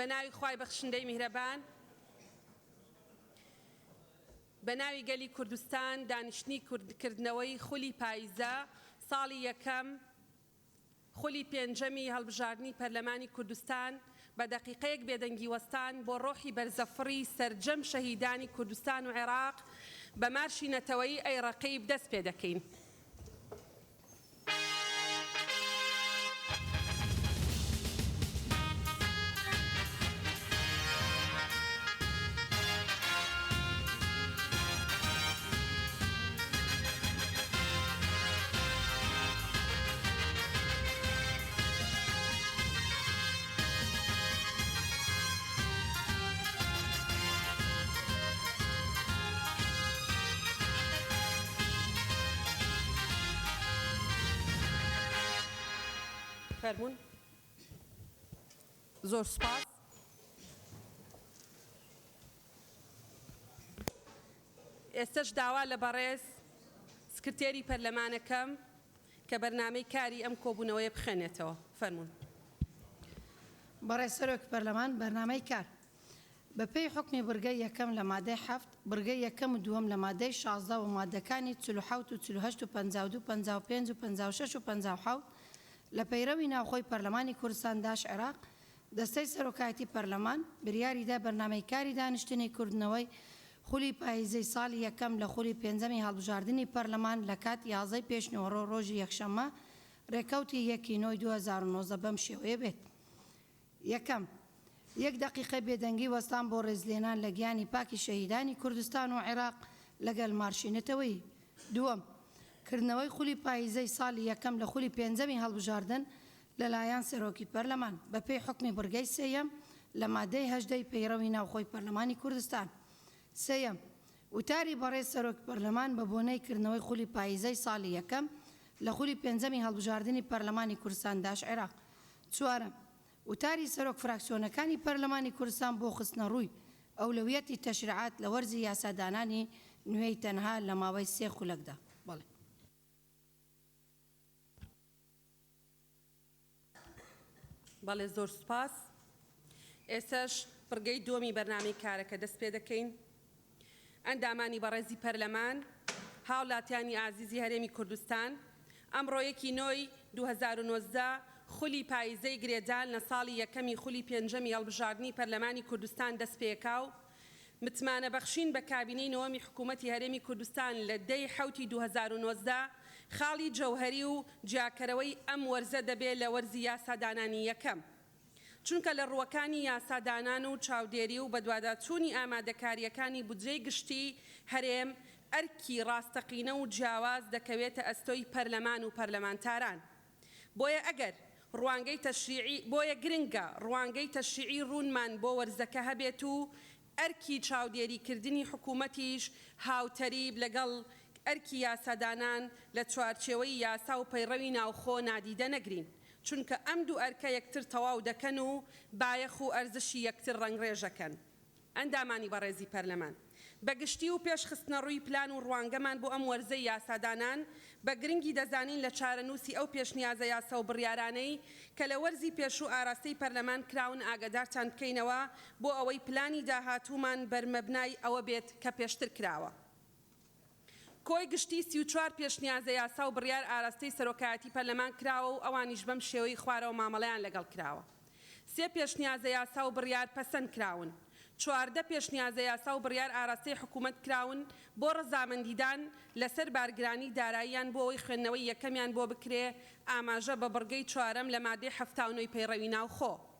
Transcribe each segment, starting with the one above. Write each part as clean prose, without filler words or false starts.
بەناوی خوای بەخشندەی میهرەبان بەناوی گەلی کوردستان دانیشتنی کردنەوەی خولی پاییزە ساڵی یەکەم خولی پێنجەمی هەڵبژاردننی پەرلەمانی کوردستان بە دەقیقەیەک بێدەنگی وەستان بۆ ڕۆحی بەرزەفڕی سەرجەم شەهیدانی کوردستان و عێراق بە مارشی نەتەوەیی ئەیڕەقیب دەست پێ دەکەین. فەرموون. زۆر سوپاس. ئێستش داوا لە بەڕێز سکرتێری پەرلەمانەکەم کە بەرنامەی کاری ئەم کۆبوونەوەیە بخێنێتەوە. فەرموون. بەڕێز سەرۆک پەرلەمان بەرنامەی کار بەپێی حکمی بڕگەی یەکەم لە مادەی 7 بڕگەی یەکەم و دووەم لە مادەی 16 و مادەکانی 47 و 48 و 52 55 و 56 و 57 لە پەیرەوی ناوخۆی پەرلەمانی کوردستان داش عێراق دەستەی سەرۆکایەتی پەرلەمان بریاریدا بەرنامەی کاری دانیشتنی کردنەوەی خولی پاییزەی ساڵی یەکەم لە خولی پێنجەمی هەڵبژاردننی پەرلەمان لە کات 11 پێشنەوەڕۆ ڕۆژی یەکشەممە ڕێکەوتی 1 نۆی 2019 بەم شێوەیە بێت. یەکەم، 1 دقیقە بێدەنگی وەستان بۆ ڕێزلێنان لە گیانی پاکی شەهیدانی کوردستان و عێراق لەگەڵ مارشی نەتەوەیی. دووەم، کردنەوەی خولی پاییزەی ساڵی یەکەم لە خولی پێنجەمی هەڵبژاردن لەلایەن سەرۆکی پەرلەمان بەپێی حکمی بڕگەی سێیەم لە مادەی 18 پەیڕەوی ناوخۆی پەرلەمانی کوردستان. سێیەم، وتاری بەڕێز سەرۆک پەرلەمان بە بۆنەی کردنەوەی خولی پاییزەی ساڵی یەکەم لە خولی پێنجەمی هەڵبژاردننی پەرلەمانی کوردستان داش عێراق. چوارەم، وتاری سەرۆک فراکسیۆنەکانی پەرلەمانی کوردستان بۆ خستنە ڕووی ئەولەویەتی تەشریعات لە وەرزی یاسادانانی نوێی تەنها لە ماوەی 3 خولەکدا. بەڵێ. بەڵێ، زۆر سوپاس. ئێستش بڕگەی دووەمی بەرنامەی کارەکە دەست پێ دەکەین. ئەندامانی بەڕێزی پەرلەمان، هاوڵاتیانی ئازیزی هەرێمی کوردستان، ئەمڕۆ 1 نۆی 2019 خولی پاییزەی گرێدان لە ساڵی یەکەمی خولی پێنجەمی هەڵبژاردننی پەرلەمانی کوردستان دەست پێکاو متمانە بەخشین بە کابینەی نەوەمی حکوومەتی هەرێمی کوردستان لە 10 حوتی 2019 خاڵی جەوهەری و جیاکەرەوەی ئەم وەرزە دەبێت لە وەرزی یاسادانانی یەکەم. چونکە لە ڕووەکانی یاسادانان و چاودێری و بەدواداچوونی ئامادەکاریەکانی بودجەی گشتی هەرێم ئەرکی ڕاستەقینە و جیاواز دەکەوێتە ئەستۆی پەرلەمان و پەرلەمانتاران. بۆیە ئەگەر بۆیە گرنگە ڕوانگەی تەشریعی ڕوونمان بۆ وەرزەکە هەبێت و ئەرکی چاودێریکردنی حکوومەتیش هاوتەریب لەگەڵ ئەرکی یاسادانان لە چوارچێوەی یاسا و پەیڕەوی ناوخۆ نادیدە نەگرین، چونکە ئەم دوو ئەرکە یەکتر تەواو دەکەن و بایەخ و ئەرزشی یەکتر ڕەنگڕێژەکەن. ئەندامانی بەڕێزی پەرلەمان، بەگشتی و پێشخستنە ڕووی پلان و ڕوانگەمان بۆ ئەم وەرزەی یاسادانان بە گرنگی دەزانین لە چارەنووسی ئەو پێشنیازە یاسا و بڕیارانەی کە لە وەرزی پێش و ئاراستەی پەرلەمان کراون ئاگادارتان بکەینەوە بۆ ئەوەی پلانی داهاتوومان بەرمەبنای ئەوە بێت کە پێشتر کراوە. کۆی گشتی 34 پێشنیازە یاسا و بڕیار ئاراستەی سەرۆکایەتی پەرلەمان کراوە و ئەوانیش بەم شێوەی خوارەوە مامەڵەیان لەگەڵ کراوە. 3 پێشنیازە یاسا و بڕیار پەسەند کراون. 14 پێشنیازە یاسا و بڕیار ئاراستەی حکوومەت کراون بۆ ڕەزامەندیدان لەسەر بارگرانی داراییان بۆ ئەوەی خوێندنەوەی یەکەمیان بۆ بکرێ ئاماژە بە بڕگەی 4 لە مادەی 79 پەیڕەوی ناوخۆ.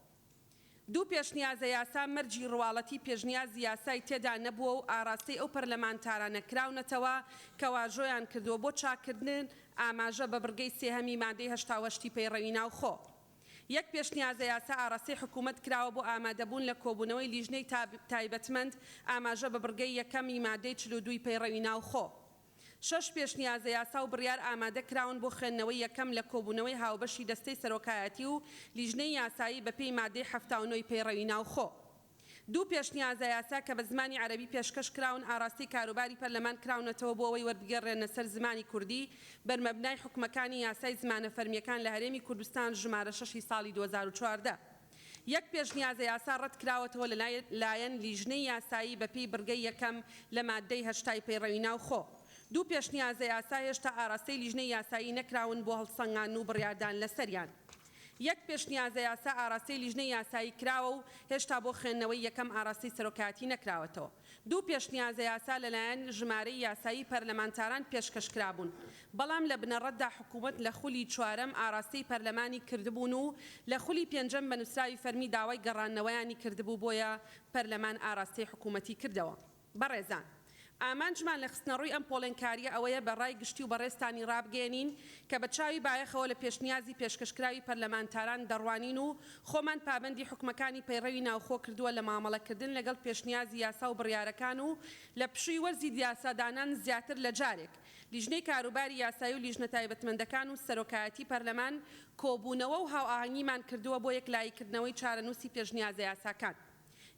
2 پێشنیازە یاسا مەرجی ڕواڵەتی پێشنیازی یاسای تێدا نەبووە و ئاراستەی ئەو پەرلەمانتارانە کراونەتەوە کە واژۆیان کردووە بۆ چاکردن ئاماژە بە بڕگەی 3 مادەی 88 پەیڕەوی ناوخۆ. 1 پێشنیازە یاسا ئاراستەی حکوومەت کراوە بۆ ئامادەبوون لە کۆبوونەوەی لیژنەی تایبەتمەند ئاماژە بە بڕگەی 1 مادەی 42 پەیڕەوی ناوخۆ. 6 پێشنیازە یاسا و بڕیار ئامادە کراون بۆ خوێندنەوەی یەکەم لە کۆبوونەوەی هاوبەشی دەستەی سەرۆکایەتی و لیژنەی یاسایی بەپێی مادەی 79 پەیڕەوی ناوخۆ. 2 پێشنیازە یاسا کە بە زمانی عەرەبی پێشکەش کراون ئاراستەی کاروباری پەرلەمان کراونەتەوە بۆ ئەوەی وەربگەڕێنە سەر زمانی کوردی بەرمەبنای حکومەکانی یاسای زمانە فەرمیەکان لە هەرێمی کوردستان ژمارە 6 ساڵی 2014. یەک پێشنیازە یاسا ڕەت کراوەتەوە لەلایەن لیژنەی یاسایی بەپێی بڕگەی یەکەم لە مادەی 8 پەیڕەوی ناوخۆ. دوو پێشنیازە یاسا هێشتا ئاراستەی لیژنەی یاسایی نەکراون بۆ هەڵسەنگاندن و بڕیاردان لەسەریان. یەک پێشنیازە یاسا ئاراستەی لیژنەی یاسایی کراوە و هێشتا بۆ خوێندنەوەی یەکەم ئاراستەی سەرۆکایەتی نەکراوەتەوە. دوو پێشنیازە یاسا لەلایەن ژمارەی یاسایی پەرلەمانتاران پێشکەشکرابوون، بەڵام لە بنەڕەتدا حکوومەت لە خولی چوارەم ئاراستەی پەرلەمانی کردبوون و لە خولی پێنجەم بە نووسراوی فەرمی داوای گەڕانەوەیانی کردبوو، بۆیە پەرلەمان ئاراستەی حکوومەتی کردەوە. بەڕێزان، ئامانجمان لە خستنەڕووی ئەم پۆڵێنکاریە ئەوەیە بەڕای گشتی و بەڕێستانی ڕابگەێنین کە بە چاوی بایەخەوە لە پێشنیازی پێشکەشکراوی پەرلەمانتاران دەڕوانین و خۆمان پابەندی حکومەکانی پەیڕەوی ناوخۆ کردووە لە مامەڵەکردن لەگەڵ پێشنیازی یاسا و بڕیارەکان و لە پشووی وەرزی یاسادانان زیاتر لە جارێک لیژنەی کاروباری یاسایی و لیژنە تایبەتمەندەکان و سەرۆکایەتی پەرلەمان کۆبوونەوە و هاوئاهەنگیمان کردووە بۆ یەکلاییکردنەوەی چارەنووسی پێشنیازە یاساکان.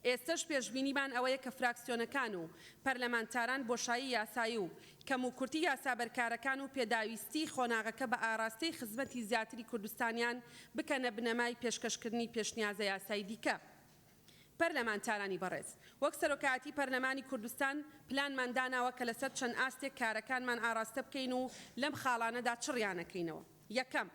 ئێستش پێشبینیمان ئەوەیە کە فراکسیۆنەکان و پەرلەمانتاران بۆشایی یاسایی و کەموکورتی یاسابەرکارەکان و پێداویستی خۆناغەکە بە ئاراستەی خزمەتی زیاتری کوردستانیان بکەنە بنەمای پێشکەشکردنی پێشنیازە یاسایی دیکە. پەرلەمانتارانی بەڕێز، وەک سەرۆکایەتی پەرلەمانی کوردستان پلانمان داناوە کە لەسەر چەند ئاستێک کارەکانمان ئاراستە بکەین و لەم خاڵانەدا چڕیانەکەینەوە. یەکەم،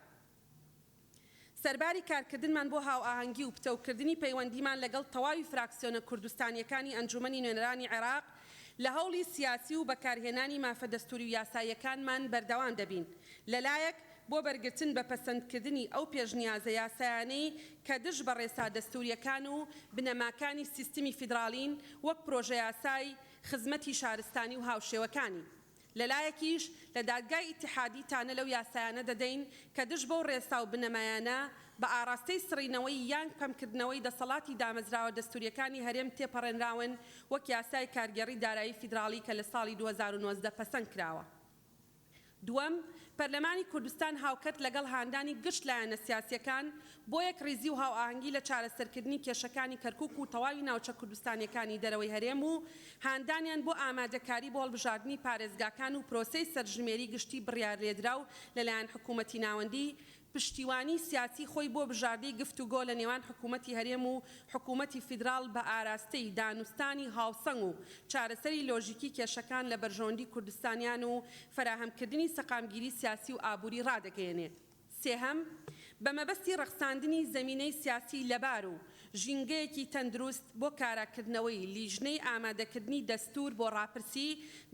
سەرباری کارکردنمان بۆ هاوئاهەنگی و پتەوکردنی پەیوەندیمان لەگەڵ تەواوی فراکسیۆنە کوردستانیەکانی ئەنجومەنی نوێنەرانی عێراق لە هەوڵی سیاسی و بەکارهێنانی مافە دەستوری و یاساییەکانمان بەردەوام دەبین، لەلایەک بۆ بەرگرتن بە پەسەندکردنی ئەو پێشنیازە یاسایانەی کە دژ بە ڕێسا دەستوریەکان و بنەماکانی سیستمی فیدراڵین وەک پرۆژە یاسای خزمەتی شارستانی و هاوشێوەکانی. لەلایەکیش لە دادگای ئیتیحادی تانە لەو یاسایانە دەدەین کە دژ بەو ڕێسا و بنەمایانە بە ئاراستەی سڕینەوەی یان کەمکردنەوەی دەسەڵاتی دامەزراوە دەستوریەکانی هەرێم تێپەڕێنراون وەک یاسای کارگەڕی دارایی فیدراڵی کە لە ساڵی 2019 پەسەند کراوە. دووەم، پەرلەمانی کوردستان هاوکەت لەگەڵ هاندانی گشت لایەنە سیاسیەکان بۆ یەک ڕێزی و هاوئاهەنگی لە چارەسەرکردنی کێشەکانی کەرکووک و تەواوی ناوچە کوردستانیەکانی دەرەوەی هەرێم و هاندانیان بۆ ئامادەکاری بۆ هەڵبژاردننی پارێزگاکان و پرۆسەی سەرژمێری گشتی بڕیارلێدراو لەلایەن حکوومەتی ناوەندی، پشتیوانی سیاسی خۆی بۆ بژاردەی گفتوگۆ لە نێوان حکوومەتی هەرێم و حکوومەتی فیدراڵ بە ئاراستەی دانوستانی هاوسەنگ و چارەسەری لۆژیکی کێشەکان لە بەرژەوەندی کوردستانیان و فراهەمکردنی سەقامگیری سیاسی و ئابووری ڕادەگەیەنێت. سێهەم، بە مەبەستی ڕەخساندنی زەمینەی سیاسی لەبار و ژینگەیەکی تەندروست بۆ کاراکردنەوەی لیژنەی ئامادەکردنی دەستور بۆ ڕاپرسی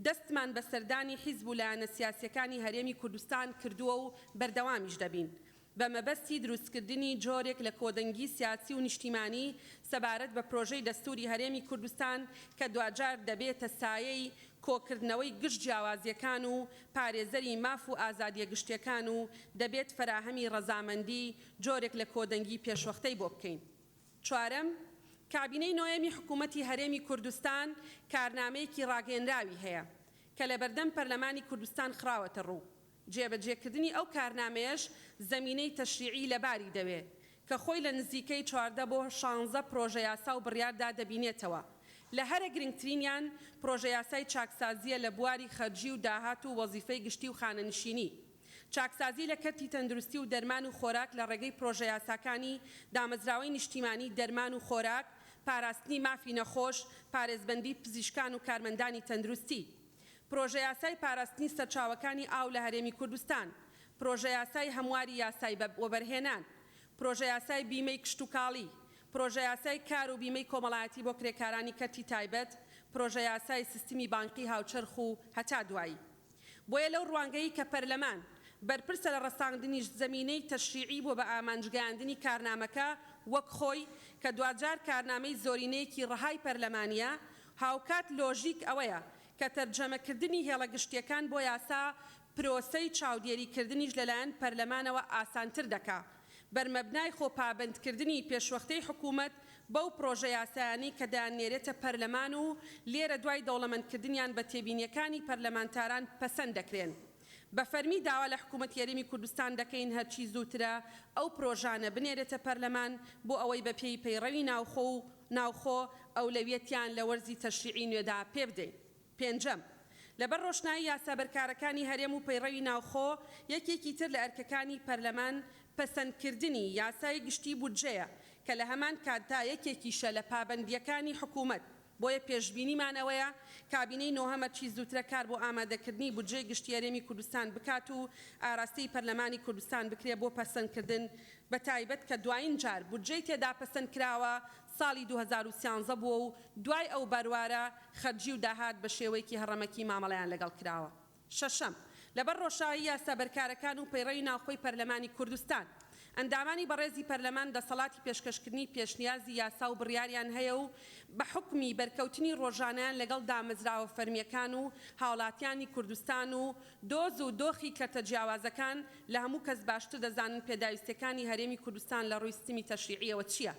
دەستمان بە سەردانی حیزب و لایەنە سیاسیەکانی هەرێمی کوردستان کردووە و بەردەوامیش دەبین، بە مەبەستی دروستکردنی جۆرێک لە کۆدەنگی سیاسی و نیشتیمانی سەبارەت بە پرۆژەی دەستوری هەرێمی کوردستان کە دوجار دەبێتە سایەی کۆکردنەوەی گشت جیاوازیەکان و پارێزەری ماف و ئازادیە گشتیەکان و دەبێت فراهەمی ڕەزامەندی جۆرێک لە کۆدەنگی پێشوەختەی بۆ بکەین. چوارەم، کابینەی نۆیەمی حکوومەتی هەرێمی کوردستان کارنامەیەکی ڕاگەیەنراوی هەیە کە لە بەردەم پەرلەمانی کوردستان خراوەتە ڕوو. جێبەجێکردنی ئەو کارنامەیەش زەمینەی تەشریعی لەباری دەوێت کە خۆی لە نزیکەی 14 بۆ 16 پرۆژە یاسا و بڕیاردا دەبینێتەوە. لە هەرە گرنگترینیان پرۆژە یاسای چاکسازیە لە بواری خەرجی و داهات و وەزیفەی گشتی و خانەنشینی، چاکسازی لە کەرتی تەندروستی و دەرمان و خۆراک لە ڕێگەی پرۆژە یاساکانی دامەزراوەی نیشتیمانی دەرمان و خۆراک، پاراستنی مافی نەخۆش، پارێزبەندی پزیشکان و کارمەندانی تەندروستی، پرۆژە یاسای پاراستنی سەرچاوەکانی ئاو لە هەرێمی کوردستان، پرۆژە یاسای هەمواری یاسای وەبەرهێنان، پرۆژە یاسای بیمەی کشت و کاڵی، پرۆژە یاسای کار و بیمەی کۆمەڵایەتی بۆ کرێکارانی کەرتی تایبەت، پرۆژە یاسای سیستمی بانکی هاوچەرخ و هەتا دوایی. بۆیە لەو ڕوانگەی کە پەرلەمان بەرپرسە لە ڕەساندنی زەمینەی تەشریعی بۆ بە ئامانجگەیاندنی کارنامەکە وەک خۆی کە دوجار کارنامەی زۆرینەیەکی ڕەهای پەرلەمانیە، هاوکات لۆژیک ئەوەیە کە تەرجەمەکردنی هێڵە گشتیەکان بۆ یاسا پرۆسەی چاودێریکردنیش لەلایەن پەرلەمانەوە ئاسانتر دەکا، بەرمەبنای خۆپابندکردنی پێشوەختەی حکوومەت بەو پرۆژە یاسایانی کە دایانێرێتە پەرلەمان و لێرە دوای دەوڵەمەندکردنیان بە تێبینیەکانی پەرلەمانتاران پەسەند دەکرێن. بە فەرمی داوا لە حکوومەتی هەرێمی کوردستان دەکەین هەرچی زووترە ئەو پرۆژانە بنێرێتە پەرلەمان بۆ ئەوەی بە پێی پەیڕەوی ناوخۆ ئەولەویەتیان لە وەرزی تەشریعی نوێدا پێ بدەین. پێنجەم، لەبەر ڕۆشنایی یاسابەرکارەکانی هەرێم و پەیڕەوی ناوخۆ یەکێکی تر لە ئەرکەکانی پەرلەمان پەسەندکردنی یاسای گشتی بودجەیە کە لە هەمان کاتدا یەکێکیشە لە پابەندیەکانی حکوومەت. بۆیە پێشبینیمانەوەیە کابینەی نۆهەمەرچی زووترە کار بۆ ئامادەکردنی بودجەی گشتی هەرێمی کوردستان بکات و ئاراستەی پەرلەمانی کوردستان بکرێ بۆ پەسەندکردن، بە تایبەت کە دوایین جار بودجەی تێدا پەسەند کراوە ساڵی 2013 بووە و دوای ئەو بەروارە خەرجی و داهات بە شێوەیەکی هەڕەمەکی مامەڵەیان لەگەڵ کراوە. شەشەم، لەبەر ڕۆژاوی یاسا بەرکارەکان و پەیڕەوی ناوخۆی پەرلەمانی کوردستان، ئەندامانی بەڕێزی پەرلەمان دەسەڵاتی پێشکەشکردنی پێشنیازی یاسا و بڕیاریان هەیە و بە حکمی بەرکەوتنی ڕۆژانەیان لەگەڵ دامەزراوە فەرمیەکان و هاوڵاتیانی کوردستان و دۆز و دۆخی کەرتە جیاوازەکان لە هەموو کەس باشتر دەزانن پێداویستەکانی هەرێمی کوردستان لە ڕووی سیستمی تەشریعیەوە چییە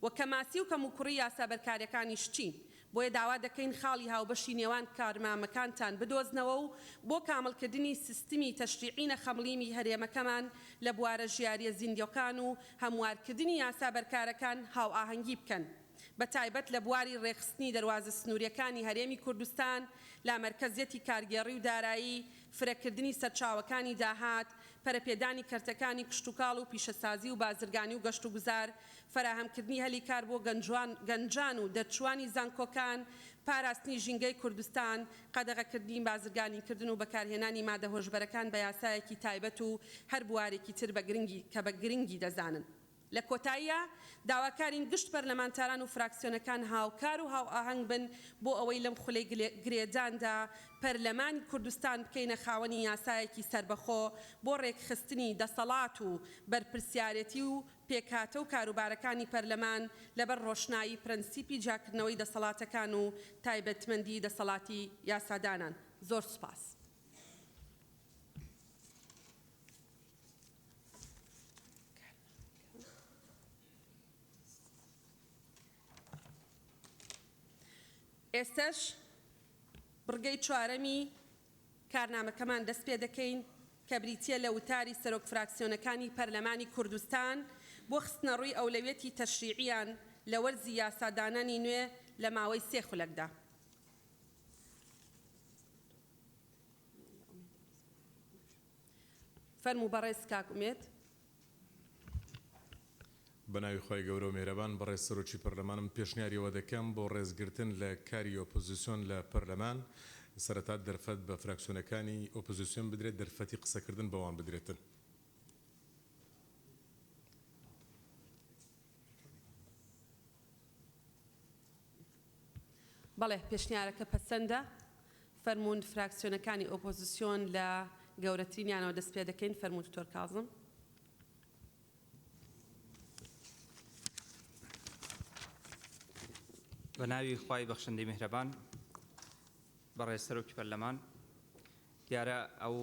و کە ماسی و کەموکوڕی یاسا بەرکاریەکانیش چین. بۆیە داوا دەکەین خاڵی هاوبەشی نێوان کارمامەکانتان بدۆزنەوە و بۆ کامەڵکردنی سیستمی تەشریعی نەخەمڵیمی هەرێمەکەمان لە بوارە ژیاریە زیندیۆکان و هەموارکردنی یاسا بەرکارەکان هاو ئاهەنگی بکەن، بە تایبەت لە بواری ڕێخستنی دەواازە سنووریەکانی هەرێمی کوردستان، لا مەرکەزیەتی کارگێڕی و دارایی، فرەکردنی سەرچاوەکانی داهات، پەرەپێدانی کەرتەکانی کشتتوکاڵ و پیشەسازی و بازرگانی و گەشت و گوزار، فراهەمکردنی هەلی کار بۆ گەنجان و دەرچوانی زانکۆکان، پاراستنی ژینگەی کوردستان، قەدەغەکردنی بازرگانیکردن و بەکارهێنانی مادە هۆشبەرەکان بە یاسایەکی تایبەت و هەر بوارێکی تر کە بە گرنگی دەزانن. لە کۆتاییە داواکارین گشت پەرلەمانتاران و فراکسیۆنەکان هاوکار و هاو ئاهەنگ بن بۆ ئەوەی لەم خولەی گرێداندا پەرلەمانی کوردستان بکەینە خاوەنی یاسایەکی سربەخۆ بۆ ڕێکخستنی دەسەڵات و بەرپرسیارەتی و پێکهاتە و کاروبارەکانی پەرلەمان لەبەر ڕۆشنایی پرەنسیپی جاکردنەوەی دەسەڵاتەکان و تایبەتمەندی دەسەڵاتی یاسادانان. زۆر سوپاس. ئێستش بڕگەی چوارەمی کارنامەکەمان دەست پێ دەکەین کە بریتیە لە وتاری سەرۆک فراکسیۆنەکانی پەرلەمانی کوردستان بۆ خستنە ڕووی ئەولەویەتی تەشریعیان لە وەرزی یاسادانانی نوێ لە ماوەی 3 خولەکدا. فەرموو بەڕێز کاک ئومێد. بەناوی خۆی گەورە و مێرەبان بەڕێز سەرۆکی پەرلەمانم پێشنیاریەوە دەکەم بۆ ڕێزگرتن لە کاری ئۆپۆزیسیۆن لە پەرلەمان سەرەتا دەرفەت بە فراکسیۆنەکانی ئۆپۆزیسیۆن بدرێت، دەرفەتی قسەکردن بەوان بدرێتن. بەڵێ پێشنیارەکە پەسەندە. فەرموون فراکسیۆنەکانی ئۆپۆزیسیۆن لە گەورەترینیانەوە دەست پێ دەکەین. فەرموو دکتۆر کاظم. بەناوی خوای بەخشندەی میهرەبان بەڕێز سەرۆکی پەرلەمان، دیارە ئەو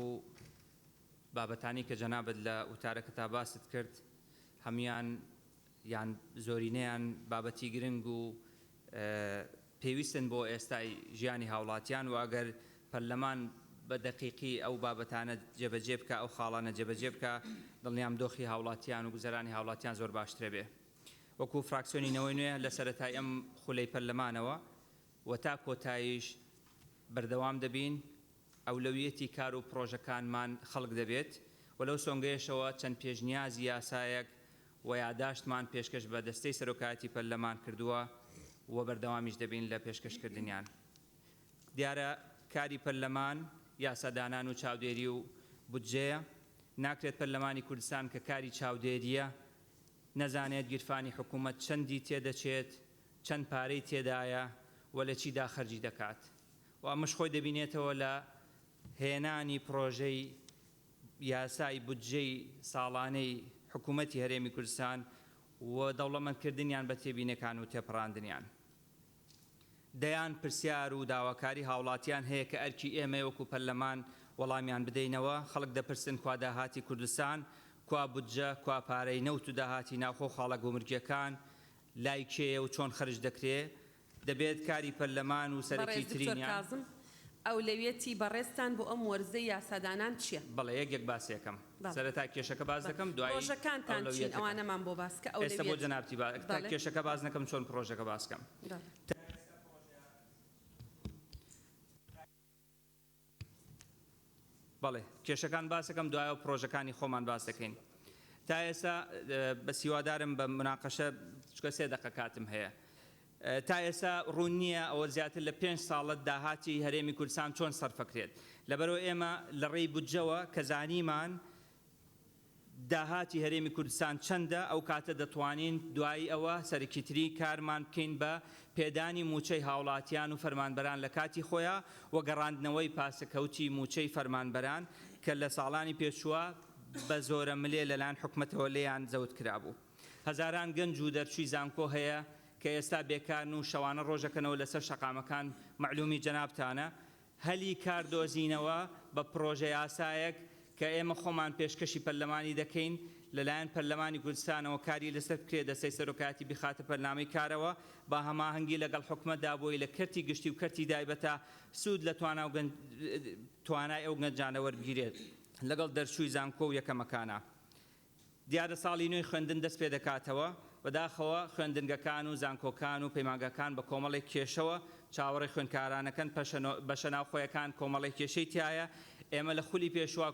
بابەتانی کە جەنابەت لە وتارەکە تا باست کرد هەمیان یان زۆرینەیان بابەتی گرنگ و پێویستن بۆ ئێستای ژیانی هاوڵاتیان و ئەگەر پەرلەمان بە دەقیقی ئەو بابەتانە جێبەجێ بکە، ئەو خاڵانە جێبەجێ بکە، دڵنیام دۆخی هاوڵاتیان و گوزەرانی هاوڵاتیان زۆر باشترە بێ. وەکو فراکسیۆنینەوەی نوێ لە سەرەتای ئەم خولەی پەرلەمانەوە و تا کۆتاییش بەردەوام دەبین ئەولەویەتی کار و پرۆژەکانمان خەڵک دەبێت و لەو سۆنگەیەشەوە چەند پێشنیازی یاسایەک و یاداشتمان پێشکەش بە دەستەی سەرۆکایەتی پەرلەمان کردووە و بەردەوامیش دەبین لە پێشکەشکردنیان. دیارە کاری پەرلەمان یاسادانان و چاودێری و بودجەیە. ناکرێت پەرلەمانی کوردستان کە کاری چاودێریە نەزانێت گیرفانی حکوومەت چەندی تێدەچێت، چەند پارەی تێدایە و لە چیدا خەرجی دەکات. و ئەمەش خۆی دەبینێتەوە لە هێنانی پرۆژەی یاسای بودجەی ساڵانەی حکوومەتی هەرێمی کوردستان و دەوڵەمەندکردنیان بە تێبینەکان و تێپەڕاندنیان. دەیان پرسیار و داواکاری هاوڵاتیان هەیە کە ئەرکی ئێمە وەکو پەرلەمان وەڵامیان بدەینەوە. خەڵک دەپرسن کوا داهاتی کوردستان، کوا بودجە، کوا پارەی نەوت و داهاتی ناوخۆ خاڵە گۆمرگیەکان، لای کێیە و چۆن خەرج دەکرێت. دەبێت کاری پەرلەمان و سەرەکی ترینیان ئەولەویەتی بەڕێستان بۆ ئەم وەرزەی یاسادانان چییە؟ بەڵێ یەک باس یەکەم سەرەتا کێشەکە باز دەکەم، دوای پرۆژەکانتان چین ئەوانەمان بۆ باسکە. ئێستا بۆ جەنابەتی کێشەکە باز نەکەم چۆن پرۆژەکە باسکەم. بەڵێ کێشەکان باسەکەم، دوای پرۆژەکانی خۆمان باس دەکەین. تا ئێستا بە سیوادارم بە مناقەشە چکە 3 دقە کاتم هەیە. تا ئێستا ڕوون نییە ئەوە زیاتر لە 5 ساڵت داهاتی هەرێمی کوردستان چۆن سەرفەکرێت. لەبەرەوە ئێمە لە ڕێی بودجەوە کە زانیمان داهاتی هەرێمی کوردستان چەندە ئەو کاتە دەتوانین دوایی ئەوە سەرکیتری کارمان بکەین بە پێدانی موچەی هاوڵاتیان و فەرمانبەران لە کاتی خۆیان و گەڕاندنەوەی پاسەکەوتی موچەی فەرمانبەران کە لە ساڵانی پێشووە بە زۆرە ملێ لەلایەن حکومەتەوە لێیان زەوت کرابوو. هەزاران گەنج و دەرچووی زانکۆ هەیە کە ئێستا بێکارن و شەوانە ڕۆژەکەنەوە لەسەر شەقامەکان معلومی جەنابتانە. هەلی کاردۆزینەوە بە پرۆژە یاسایەک کە ئێمە خۆمان پێشکەشی پەرلەمانی دەکەین لەلایەن پەرلەمانی کوردستانەوە کاری لەسەر بکرێت دەستەی سەرۆکاتی بخاتە پەرنامەی کارەوە با هەماهەنگی لەگەڵ حکومەتدا بۆی لە کەرتی گشتی و کەرتی دایبەتە سوود لە توانای ئەو گەنجانە وەربگیرێت لەگەڵ دەرچووی زانکۆ و یەکەمەکانە. دیارە ساڵی نوێی خوێندن دەست پێ دەکاتەوە بەداخەوە خوێندنگەکان و زانکۆکان و پەیمانگەکان بە کۆمەڵێک کێشەوە چاوەڕێی خوێندکارانەکەن بەشە ناوخۆیەکان کۆمەڵێک کێشەی تایە. ئێمە لە خولی پێشوە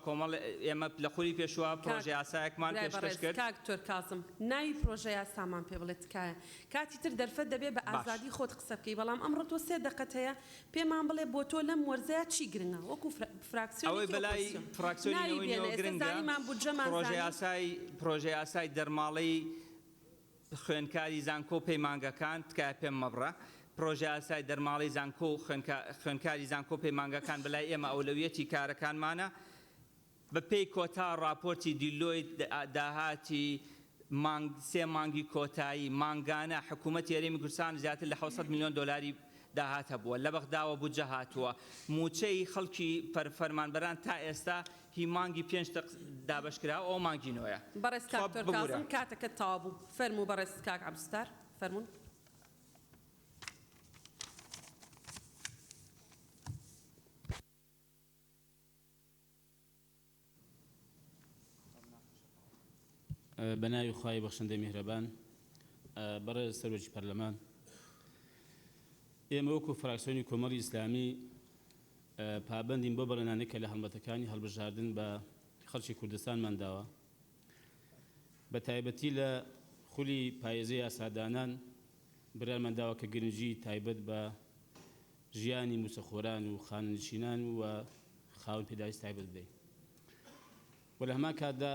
ئێمە لە خولی پێشوە پرۆژە یاسایەکمان پێشکەش کرد. کاکتۆر کازم ناوی پرۆژە یاسامان پێ بڵێت تکایە کاتی تر دەرفەت دەبێت بە ئازادی خۆت قسە بکەی بەڵام ئەمڕۆ تۆ 3 دقەت هەیە پێمان بڵێ بۆ تۆ لەم وەرزەیە چی گرنگە وەکو فراکسیۆنی ئەوەی بەلای فراکسیۆنی گرنگە پرۆژە یاسای دەرماڵەی خوێندکاری زانکۆ و پەیمانگەکان تکایە پێم مەبڕە. پرۆژە یاسای دەرماڵی زانکۆ و خوێندکاری زانکۆ و پەیمانگەکان بەلای ئێمە ئەولەویەتی کارەکانمانە بە پێی کۆتا ڕاپۆرتی دیلۆیت داهاتی 3 مانگی کۆتایی مانگانە حکوومەتی هەرێمی کوردستان زیاتر لە 700 میلیۆن دۆلاری داهاتە بووە لە بەغداوە بودجە هاتووە. موچەی خەڵکی فەرمانبەران تا ئێستا هی مانگی 5 دابشکرا ئەو مانگی نوۆیە. بەڕێز کاکتۆر کازم کاتەکە تەواو بوو. فەرموو بەڕێز کاک عەبدولستار فەرموون. بەناوی خوای بەخشندەی میهرەبان بەڕێز سەرۆکی پەرلەمان ئێمە وەکو فراکسیۆنی کۆمەڵی ئیسلامی پابەندین بۆ بەڵێنانەی کە لە هەڵمەتەکانی هەڵبژاردن بە خەڵکی کوردستانمان داوە بە تایبەتی لە خولی پایەزەی یاسادانان برارمان داوە کە گرنگی تایبەت بە ژیانی موسەخۆران و خانەنشینان و خاوەن پێداویست تایبەت بدەین و لە هەمان کاتدا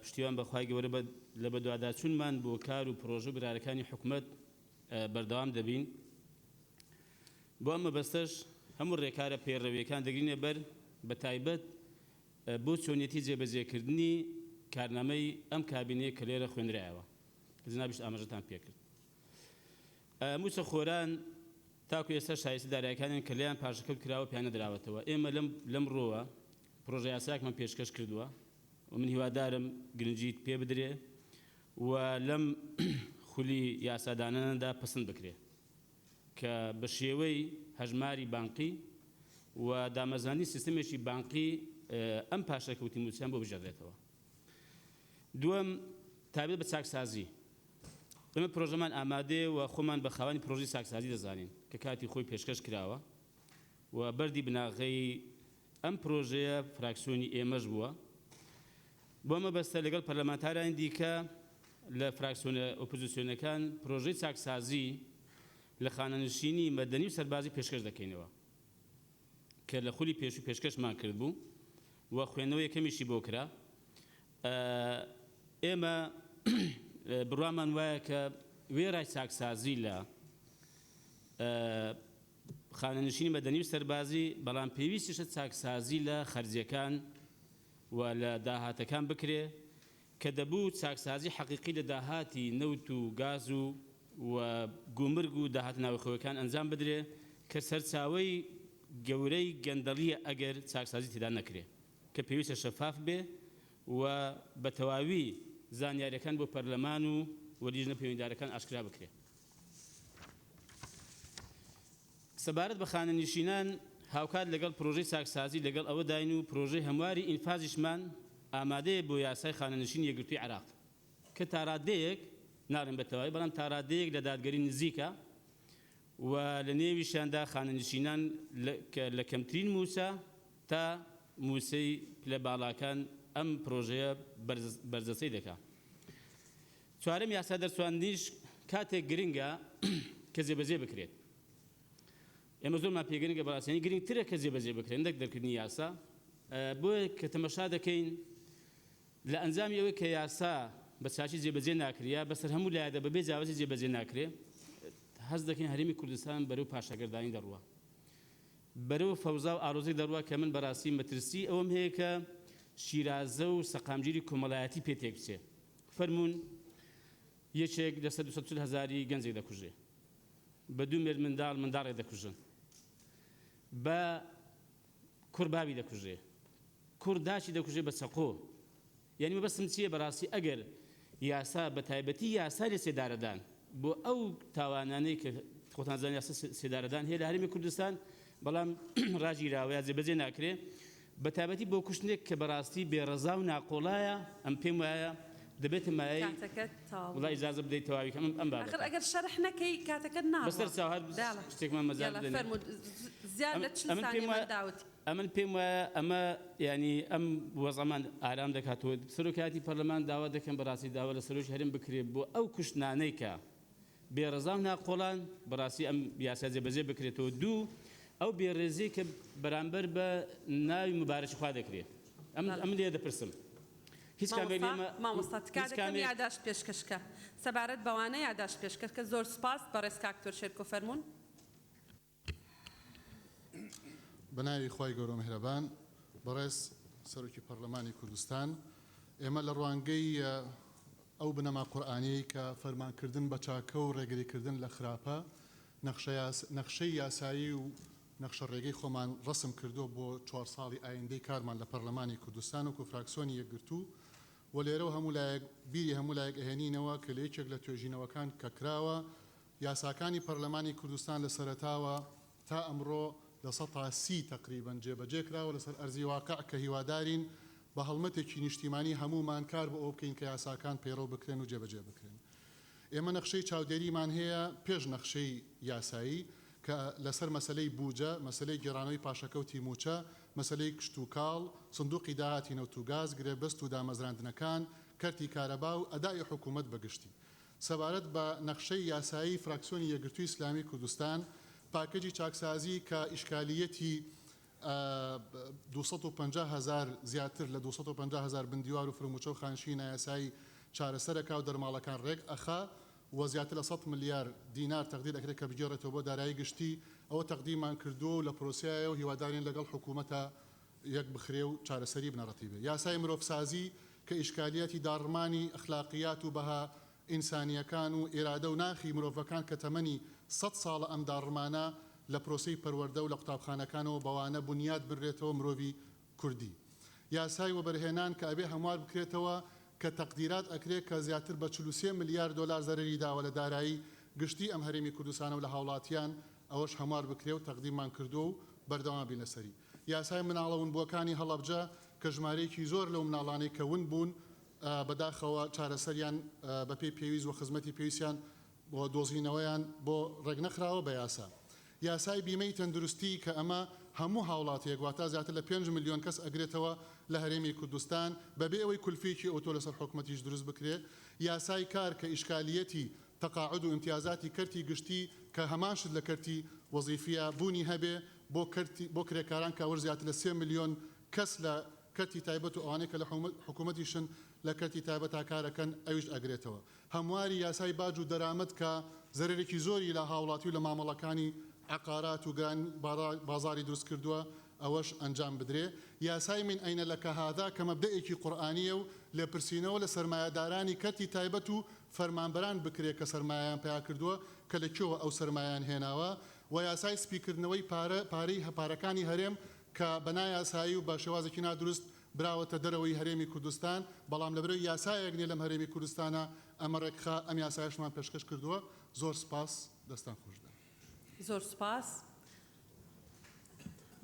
پشتیوان بەخوای گەورە لە بەدواداچوونمان بۆ کار و پرۆژە برارەکانی حکوومەت بەردەوام دەبین. بۆ ئەمە بەستەش هەموو ڕێکارە پێڕەویەکان دەگرینە بەر بە تایبەت بۆ چۆنیەتی جێبەجێکردنی کارنامەی ئەم کابینەیە کە لێرە خوێنرایەوە کە جنابیش ئاماژەتان پێکرد. موسەخۆران تاکو ئێستا شایستی دارایەکانیان کە لەیان پاشەکەوت کراوە پیانە دراوەتەوە. ئێمە لەم ڕۆوە پرۆژە یاسایەکمان پێشکەش کردووە و من هیوادارم گرنگیت پێ بدرێ و لەم خولی یاساداناندا پسند بکرێ کە بە شێوەی هەژماری بانقی و دامەزانی سیستەمێکی بانقی ئەم پاشەکەوتی موچیان بۆ بژێڕێتەوە. دووەم تایبەت بە چاکسازی ئێمە پرۆژەمان ئامادەیە و خۆمان بە خاوەنی پرۆژەی چاکسازی دەزانین کە کاتی خۆی پێشکەش کراوە و بەردی بناغەی ئەم پرۆژەیە فراکسیۆنی ئێمەش بووە. بۆ ئەمە بەستە لەگەڵ پەرلەمانتارانی دیکە لە فراکسیۆنە ئۆپۆزیسیۆنەکان پرۆژەی چاکسازی لە خانەنشینی مەدەنی و سەربازی پێشکەش دەکەینەوە کە لە خولی پێشوو پێشکەشمان کرد بوو و خوێندنەوە یەکەمیشی بۆ کرا. ئێمە بڕوامان وایە کە وێرای چاکسازی لە خانەنشینی مەدەنی و سەربازی بەڵام پێویستیشە چاکسازی لە خەرجیەکان و لە داهاتەکان بکرێ کە دەبوو چاکسازی حەقیقی لە داهاتی نەوت و گاز و گومرگ و داهات ناوخۆیەکان ئەنجام بدرێ کە سەرچاوەی گەورەی گەندەڵیە ئەگەر چاکسازی تێدا نەکرێ کە پێویستە شەفاف بێ و بە تەواوی زانیاریەکان بۆ پەرلەمان و وەلیژنە پەیوەندیدارەکان ئاشکرا بکرێ. سەبارەت بە خانەنشینان هاوکات لەگەڵ پرۆژەی چاکسازی لەگەڵ ئەوە داین و پرۆژەی هەمواری ئینفازیشمان ئامادەیە بۆ یاسای خانەنشین یەکگرتووی عێراق کە تا ڕادەیەک ناڕێن بەتەواوی بەڵام تا ڕادەیەک لە دادگەری نزیکە و لە نێویشیاندا خانەنشینان لە کەمترین موسە تا موسەی پلە باڵاکان ئەم پرۆژەیە بەرزەسەی دەکات. چوارەم یاسا دەرسواندنیش کاتێک گرنگە کە جێبەجێ بکرێت. ئێمە زۆرمان پێگرنگە بەڕاستیانی گرنگترە کە جێبەجێ بکرێن نەک دەرکردنی یاسا. بۆیە کە تەمەشا دەکەین لە ئەنجامی ئەوەی کە یاسا بە چاچی جێبەجێ ناکریا بەسەر هەموو لایەدا بەبێ جیاوازی جێبەجێ ناکرێ، هەست دەکەین هەرێمی کوردستان بەرەو پاشەگەردانی دەڕوە، بەرەو فەوزا و ئارۆزەی دەڕوە کە من بەڕاستی مەترسی ئەوەم هەیە کە شیرازە و سەقامگیری کۆمەڵایەتی پێتێک بچێ. فەرمونون یەکێک لە 240 هەزاری گەنجێک دەکوژێ، بە 2 مێر منداڵێک دەکوژن، بە کوربابی دەکوژێ، کورداشی دەکوژێ بە چەقۆ. یعنی مەبەستم چییە بەڕاستی ئەگەر یاسا بە تایبەتی یاسا لێ سێدارەدان بۆ ئەو تاوانانەی کە خۆتان زانین یاسا سێدارەدان هەیە لە هەرێمی کوردستان بەڵام ڕاگیراوە یا جێبەجێ ناکرێ، بە تایبەتی بۆ کوشتنێک کە بەڕاستی بێڕەزا و ناقۆڵایە، ئەم پێم وایە دەبێت مایەی وڵای ئیجازە بدەیت تەواوی ئەم بابەتە. آخر ئەگەر شەرح نەکەی کاتەکەت ناڕوا. بەسەر چاوهەر شتێکمان مەجال بدەنێ. زیاد لە 40 ثانیە مەداوت. ئەمن پێم وایە ئەمە ینی ئەم وەزەمان ئارام دەکاتەوە. سەرۆکاتی پەرلەمان داوا دەکەن بەڕاستی داوا لە سەرۆکی هەرێم بکرێت بۆ ئەو کوشتنانەی کە بێڕەزا و ناقۆڵان بەڕاستی ئەم یاسا جێبەجێ بکرێتەوە. دوو ئەو بێڕێزی کە بەرامبەر بە ناوی مبارەکی خوا دەکرێت. ئەم لێ دەپرسم. هیچ کامێک مامۆستا تکاتەکەم یاداشت پێشکەشکە سەبارەت بەوانە یاداشت پێشکەش کە زۆر سپاس بەڕێز کاکتۆر شێرکۆ فەرمونون. بەناوی خوای گەورە مهرەبان، بەڕێز سەرۆکی پەرلەمانی کوردستان، ئێمە لە ڕوانگەی ئەو بنەما قورئانیەی کە فەرمانکردن بە چاکە و ڕێگریکردن لە خراپە نەخشەی یاسایی و نەخشە ڕێگەی خۆمان ڕسم کردو بۆ 4 ساڵی ئایندەی کارمان لە پەرلەمانی کوردستان و فراکسیۆنی یەکگرتوو و لێرە هەموو لایەک بیری هەموو لایەک ئەهێنینەوە کە لە یەکێک لە توێژینەوەکان کە کراوە یاساکانی پەرلەمانی کوردستان لە سەرەتاوە تا ئەمڕۆ لە 130 تقریباً جێبەجێ کراوە لەسەر ئەرزی واقع کە هیوادارین بە هەڵمەتێکی نیشتیمانی هەمومان کار بە ئەو بکەین کە یاساکان پەیڕەو بکرێن و جێبەجێ بکرێن. ئێمە نەخشەی چاودێریمان هەیە پێش نەخشەی یاسایی کە لەسەر مەسلەی بوجە، مەسلەی گێڕانەوەی پاشەکەوتی موچە، مەسلەی کشت و کاڵ، سندوقی داهاتی نەوت و گاز، گرێبەست و دامەزراندنەکان، کەرتی کارەبا و ئەدای حکوومەت بەگشتی. سەبارەت بە نەخشەی یاسایی فراکسیۆنی یەکگرتووی ئیسلامی کوردستان پاکەجی چاکسازی کە ئیشکالیەتی 250,000 زیاتر لە 250,000 بندیوار و فرموچە و خانشی نایاسایی چارەسەرەکە و دەرماڵەکان ڕێک ئەخا و زیاتر لە 100 ملیار دینار تەقدیر دەکرێت کە بگێڕێتەوە بۆ دارایی گشتی. ئەوە تەقدیرمان کردو و لە پرۆسیایە و هیوادارین لەگەڵ حکوومەتە یەک بخرێ و چارەسەری بنەڕەتی بێ. یاسای مرۆڤسازی کە ئیشکالیەتی داڕمانی ئەخلاقیات و بەها ئینسانیەکان و ئێرادە و ناخی مرۆڤەکان کە تەمەنی 100 ساڵە ئەم داڕمانە لە پرۆسی پەروەردە و لە قوتابخانەکانەوە بەوانە بنیاد بڕێتەوە مرۆڤی کوردی. یاسای وەبەرهێنان کە ئەبێ هەموار بکرێتەوە کە تەقدیرات ئەکرێت کە زیاتر بە 43 ملیار دلار زەرری داوە لە دارایی گشتی ئەم هەرێمی کوردستانە و لە هاوڵاتیان ئەوەش هەموار بکرێ و تەقدیرمان کردو و بەردەوام بین لەسەری. یاسای مناڵەون بووەکانی هەڵەبجە کە ژمارەیەکی زۆر لەو مناڵانەی کە ون بوون بەداخەوە چارەسەریان بەپێی پێویست و خزمەتی پێویستیان بۆ دۆزینەوەیان بۆ ڕێک نەخراوە بە یاسا. یاسای بیمەی تەندروستی کە ئەمە هەموو هاوڵاتیەک واتە زیاتر لە 5 ملیۆن کەس ئەگرێتەوە لە هەرێمی کوردستان بەبێ ئەوەی کولفێکی ئۆتۆ لەسەر حکومەتیش دروست بکرێت. یاسای کار کە ئیشکالیەتی تەقاعد و امتیازاتی کەرتی گشتی کە هەماشت لە کەرتی وەزیفیە بوونی هەبێ بۆ کرێکاران کە وەر زیاتر لە 3 ملیۆن کەس لە کەرتی تایبەت و ئەوانەی کە لە حکوومەتیشن لە کەرتی تایبەت کارەکەن ئەویش ئەگرێتەوە. هەمواری یاسای باج و دەرامەت کە زەرێکی زۆری لە هاوڵاتی و لە مامەڵەکانی عقارات و گران بازاری دروست کردووە ئەوەش ئەنجام بدرێ. یاسای من ئەینە لە کەهادا کە مەبدەئێکی قورئانیە و لێپرسینەوە لە سەرمایەدارانی کەرتی تایبەت و فەرمانبەران بکرێت کە سەرمایان پیا کردووە کە لەکوێوە ئەو سەرمایان هێناوە و یاسای سپیکردنەوەی پارەی هەپارەکانی هەرێم کە بەنای یاسایی و بە شێوازێکی نادروست براوەتە دەرەوەی هەرێمی کوردستان بەڵام لەبەرەوەی یاسایەک نیە لەم هەرێمی کوردستانە ئەمە ڕێکخا ئەم یاسایشمان پێشکەش کردووە. زۆر سپاس، دەستان خۆش دەم. زۆر سپاس.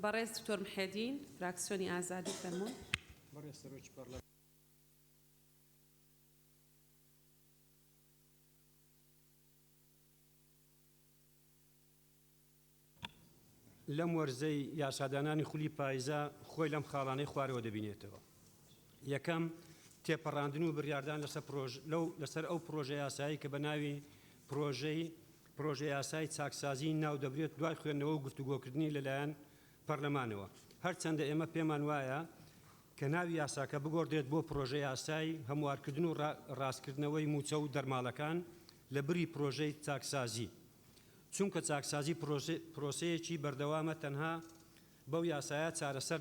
بەڕێز دکتۆر محێدین فراکسیۆنی ئازادی فەرموون. بەڕێز سەرۆکی پەرلەمان لەم وەرزەی یاسادانانی خولی پاییزە خۆی لەم خاڵانەی خوارەوە دەبینێتەوە. یەکەم تێپەڕاندن و بڕیاردان لەسەر ئەو پرۆژە یاسایی کە بە ناوی پرۆژە یاسای چاکسازی ناو دەبرێت دوای خوێندنەوە و گفتوگۆکردنی لەلایەن پەرلەمانەوە. هەرچەندە ئێمە پێمان وایە کە ناوی یاساکە بگۆڕدرێت بۆ پرۆژە یاسایی هەموارکردن و ڕاستکردنەوەی موچە و دەرماڵەکان لە بری پرۆژەی چاکسازی، چونکە چاکسازی پرۆسەیەکی بەردەوامە تەنها بەو یاسایە چارەسەر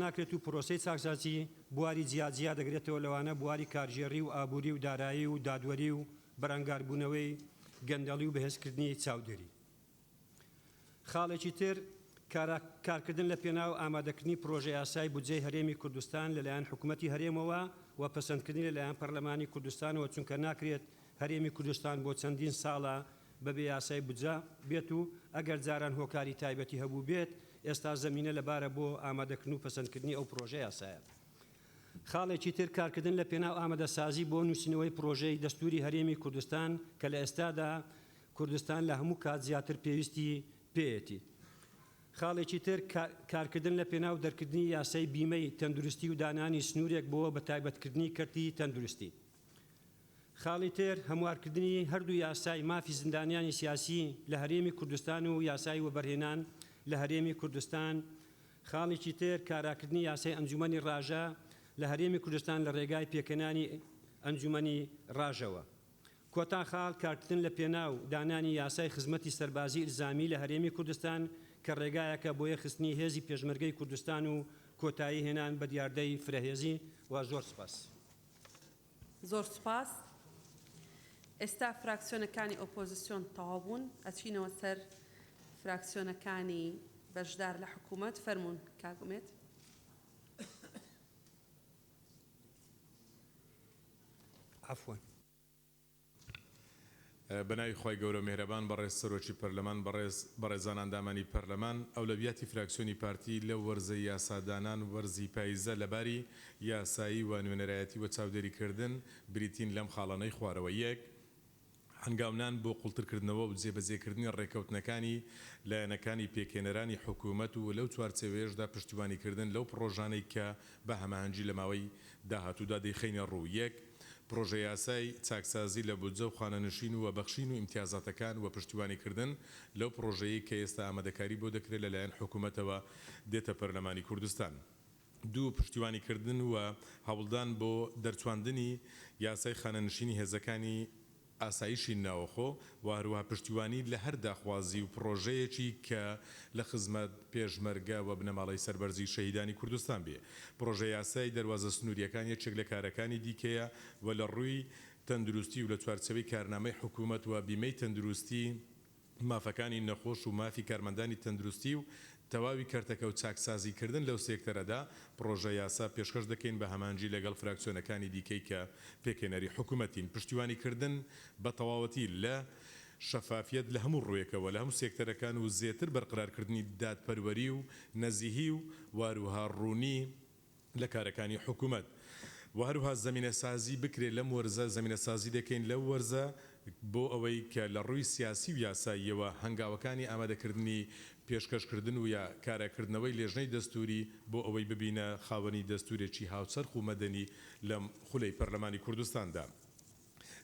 ناکرێت و پرۆسەی چاکسازی بواری جیاجیا دەگرێتەوە لەوانە بواری کارژێڕی و ئابووری و دارایی و دادوەری و بەرەنگاربوونەوەی گەندەڵی و بەهێزکردنی چاودێری. خاڵێکی تر کارکردن لە پێناو ئامادەکردنی پرۆژە یاسای بودجەی هەرێمی کوردستان لەلایەن حکوومەتی هەرێمەوە و پەسەندکردنی لەلایەن پەرلەمانی کوردستانەوە، چونکە ناکرێت هەرێمی کوردستان بۆ چەندین ساڵە بەبێ یاسای بودجە بێت و ئەگەر جاران هۆکاری تایبەتی هەبوو بێت ئێستا زەمینە لەبارە بۆ ئامادەکردن و پەسەندکردنی ئەو پرۆژە یاسایە. خاڵێکی تر کارکردن لە پێناو ئامادەسازی بۆ نووسینەوەی پرۆژەی دەستوری هەرێمی کوردستان کە لە ئێستادا کوردستان لە هەموو کات زیاتر پێویستی پێیەتی. خاڵێکی تر کارکردن لە پێناو دەرکردنی یاسای بیمەی تەندروستی و دانانی سنوورێک بۆ بە تایبەتکردنی کەرتی تەندروستی. خاڵی تر هەموارکردنی هەردوو یاسای مافی زیندانیانی سیاسی لە هەرێمی کوردستان و یاسای وەبەرهێنان لە هەرێمی کوردستان. خاڵێکی تر کاراکردنی یاسای ئەنجومەنی ڕاژە لە هەرێمی کوردستان لە ڕێگای پێکەنانی ئەنجومەنی ڕاژەوە. کۆتا خاڵ کارکردن لە پێناو دانانی یاسای خزمەتی سەربازی ئیلزامی لە هەرێمی کوردستان کە ڕێگایەکە بۆ یەخستنی هێزی پێشمەرگەی کوردستان و کۆتایی هێنان بە دیاردەی فرەهێزی. و زۆر سپاس. زۆر سپاس. ئێستا فراکسیۆنەکانی ئۆپۆزیسیۆن تەواو بوون، ئەچینەوە سەر فراکسیۆنەکانی بەشدار لە حکوومەت. فەرموون کاگومێت. عفوا. بەناوی خی گەورە میهرەبان بەڕێز سەرۆکی پەرلەمان بەڕێزان ئەندامانی پەرلەمان ئەولەویەتی فراکسیۆنی پارتی لە وەرزەی یاسادانان وەرزی پاییزە لەباری یاسایی و نوێنەرایەتی و چاودێریکردن بریتین لەم خاڵانەی خوارەوە یەک هەنگاونان بۆ قوڵترکردنەوە و جێبەجێکردنی ڕێکەوتنەکانی لایەنەکانی پێکێنەرانی حکوومەت و لەو چوارچێوەیەشدا پشتیوانیکردن لەو پرۆژانەی کە بە هەماهەنگی لە ماوەی داهاتوودا دەیخینە ڕوو. یەک پرۆژە یاسای چاکسازی لە بودجە و خانەنشین و بەخشین و ئیمتیازاتەکان و پشتیوانیکردن لەو پرۆژەیە کە ئێستا ئامادەکاری بۆ دەکرێت لەلایەن حکوومەتەوە دێتە پەرلەمانی کوردستان. دوو پشتیوانیکردن و هەوڵدان بۆ دەرچواندنی یاسای خانەنشینی هێزەکانی ئاسایشی ناوەخۆ و هەروەها پشتیوانی لە هەر داخوازی و پرۆژەیەکی کە لە خزمەت پێشمەرگە و بنەماڵی سەربەرزی شەهیدانی کوردستان بێ. پرۆژە یاسای دەواازە سنووریەکان یەکێک لە کارەکانی دیکەیە و لە ڕووی تەندروستی و لە چوارچەوەی کارنامەی حکوومەت و بیمەی تەندروستی مافەکانی نەخۆش و مافی کارمەندانی تەندروستی و تەواوی کارتەکە و چاکسازیکردن لەو سێکتەرەدا پرۆژە یاسا پێشکەش دەکەین بە هەمانجی لەگەڵ فراکسیۆنەکانی دیکەی کە پێکێنەری حکوومەتین. پشتیوانیکردن بە تەواوەتی لە شەفافیت لە هەموو ڕوویەکەوە لە هەموو سێکتەرەکان و زێتر بەرقرارکردنی دادپەروەری و نەزیهی و واروها ڕوونی لە کارەکانی حکوومەت. و هەروها زەمینە سازی بکرێت لەم وەرزە زەمینە سازی دەکەین لەو وەرزە بۆ ئەوەی کە لە ڕووی سیاسی و یاساییەوە هەنگاوەکانی ئامادەکردنی پێشکەشکردن و یا کارەکردنەوەی لێژنەی دەستوری بۆ ئەوەی ببینە خاوەنی دەستورێکی هاوچەرخ و مەدەنی لەم خولەی پەرلەمانی کوردستاندا.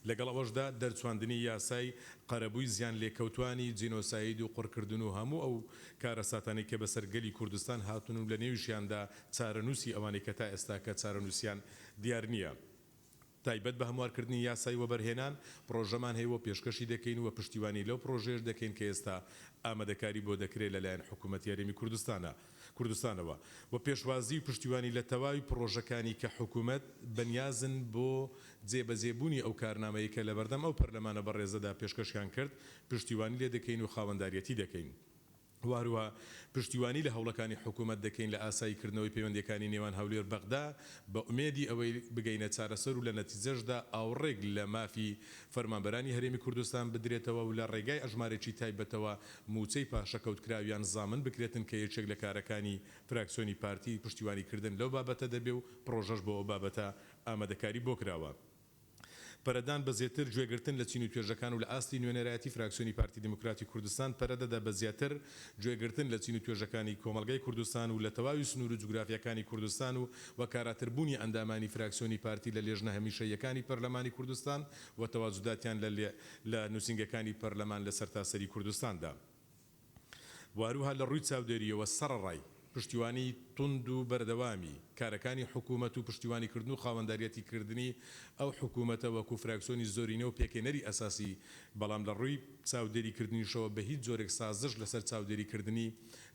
لەگەڵ ئەوەشدا دەرچواندنی یاسای قەرەبووی زیان لێکەوتوانی جینۆساید و قڕکردن و هەموو ئەو کارەساتانی کە بەسەرگەلی کوردستان هاتون و لە نێویشیاندا چارەنووسی ئەوانەی کە تا ئێستا کە چارەنووسیان دیار نییە. تایبەت بە هەموارکردنی یاسای وەبەرهێنان پرۆژەمان هەیە و پێشکەشی دەکەین و پشتیوانی لەو پرۆژێش دەکەین کە ئێستا ئامادەکاری بۆ دەکرێت لەلایەن حکوومەتی هەرێمی کوردستانەوە و پێشوازی و پشتیوانی لە تەواوی پرۆژەکانی کە حکوومەت بەنیازن بۆ جێبەجێبوونی ئەو کارنامەیە کە لە بەردەم ئەو پەرلەمانە بەڕێزەدا پێشکەشیان کرد پشتیوانی لێ دەکەین و خاوەنداریەتی دەکەین. واروها پشتیوانی لە هەوڵەکانی حکوومەت دەکەین لە ئاساییکردنەوەی پەیوەندیەکانی نێوان هەولێر بەغدا بە ئومێدی ئەوەی بگەینە چارەسەر و لە نەتیجەشدا ئاوڕێک لە مافی فەرمانبەرانی هەرێمی کوردستان بدرێتەوە و لە ڕێگای ئەژمارێکی تایبەتەوە موچەی پاشەکەوتکراویان زامن بکرێتن کە یەکێک لە کارەکانی فراکسیۆنی پارتی پشتیوانیکردن لەو بابەتە دەبێ و پرۆژەش بۆ ئەو بابەتە ئامادەکاری بۆ کراوە. پەرەدان بە زیاتر گوێگرتن لە چین و توێژەکان و لە ئاستی نوێنەرایەتی فراکسیۆنی پارتی دموکراتی کوردستان پەرەدەدا بە زیاتر گوێگرتن لە چین و توێژەکانی کۆمەلگای کوردستان و لە تەواوی سنوور و جوگرافیەکانی کوردستان و وەکاراتربوونی ئەندامانی فراکسیۆنی پارتی لە لێژنە هەمیشەیەکانی پەرلەمانی کوردستان و تەواجوداتیان لە نووسینگەکانی پەرلەمان لە سەرتاسەری کوردستاندا. واروها لە ڕووی چاودێریەوە سەرڕای پشتیوانی تند و بەردەوامی کارەکانی حکوومەت و پشتیوانیکردن و خاوەنداریەتیکردنی ئەو حکوومەتە وەکو فراکسیۆنی زۆرینە و پێکێنەری ئەساسی بەڵام لە ڕووی چاودێریکردنیشەوە بە هیچ جۆرێک سازش لەسەر چاودێریکردنی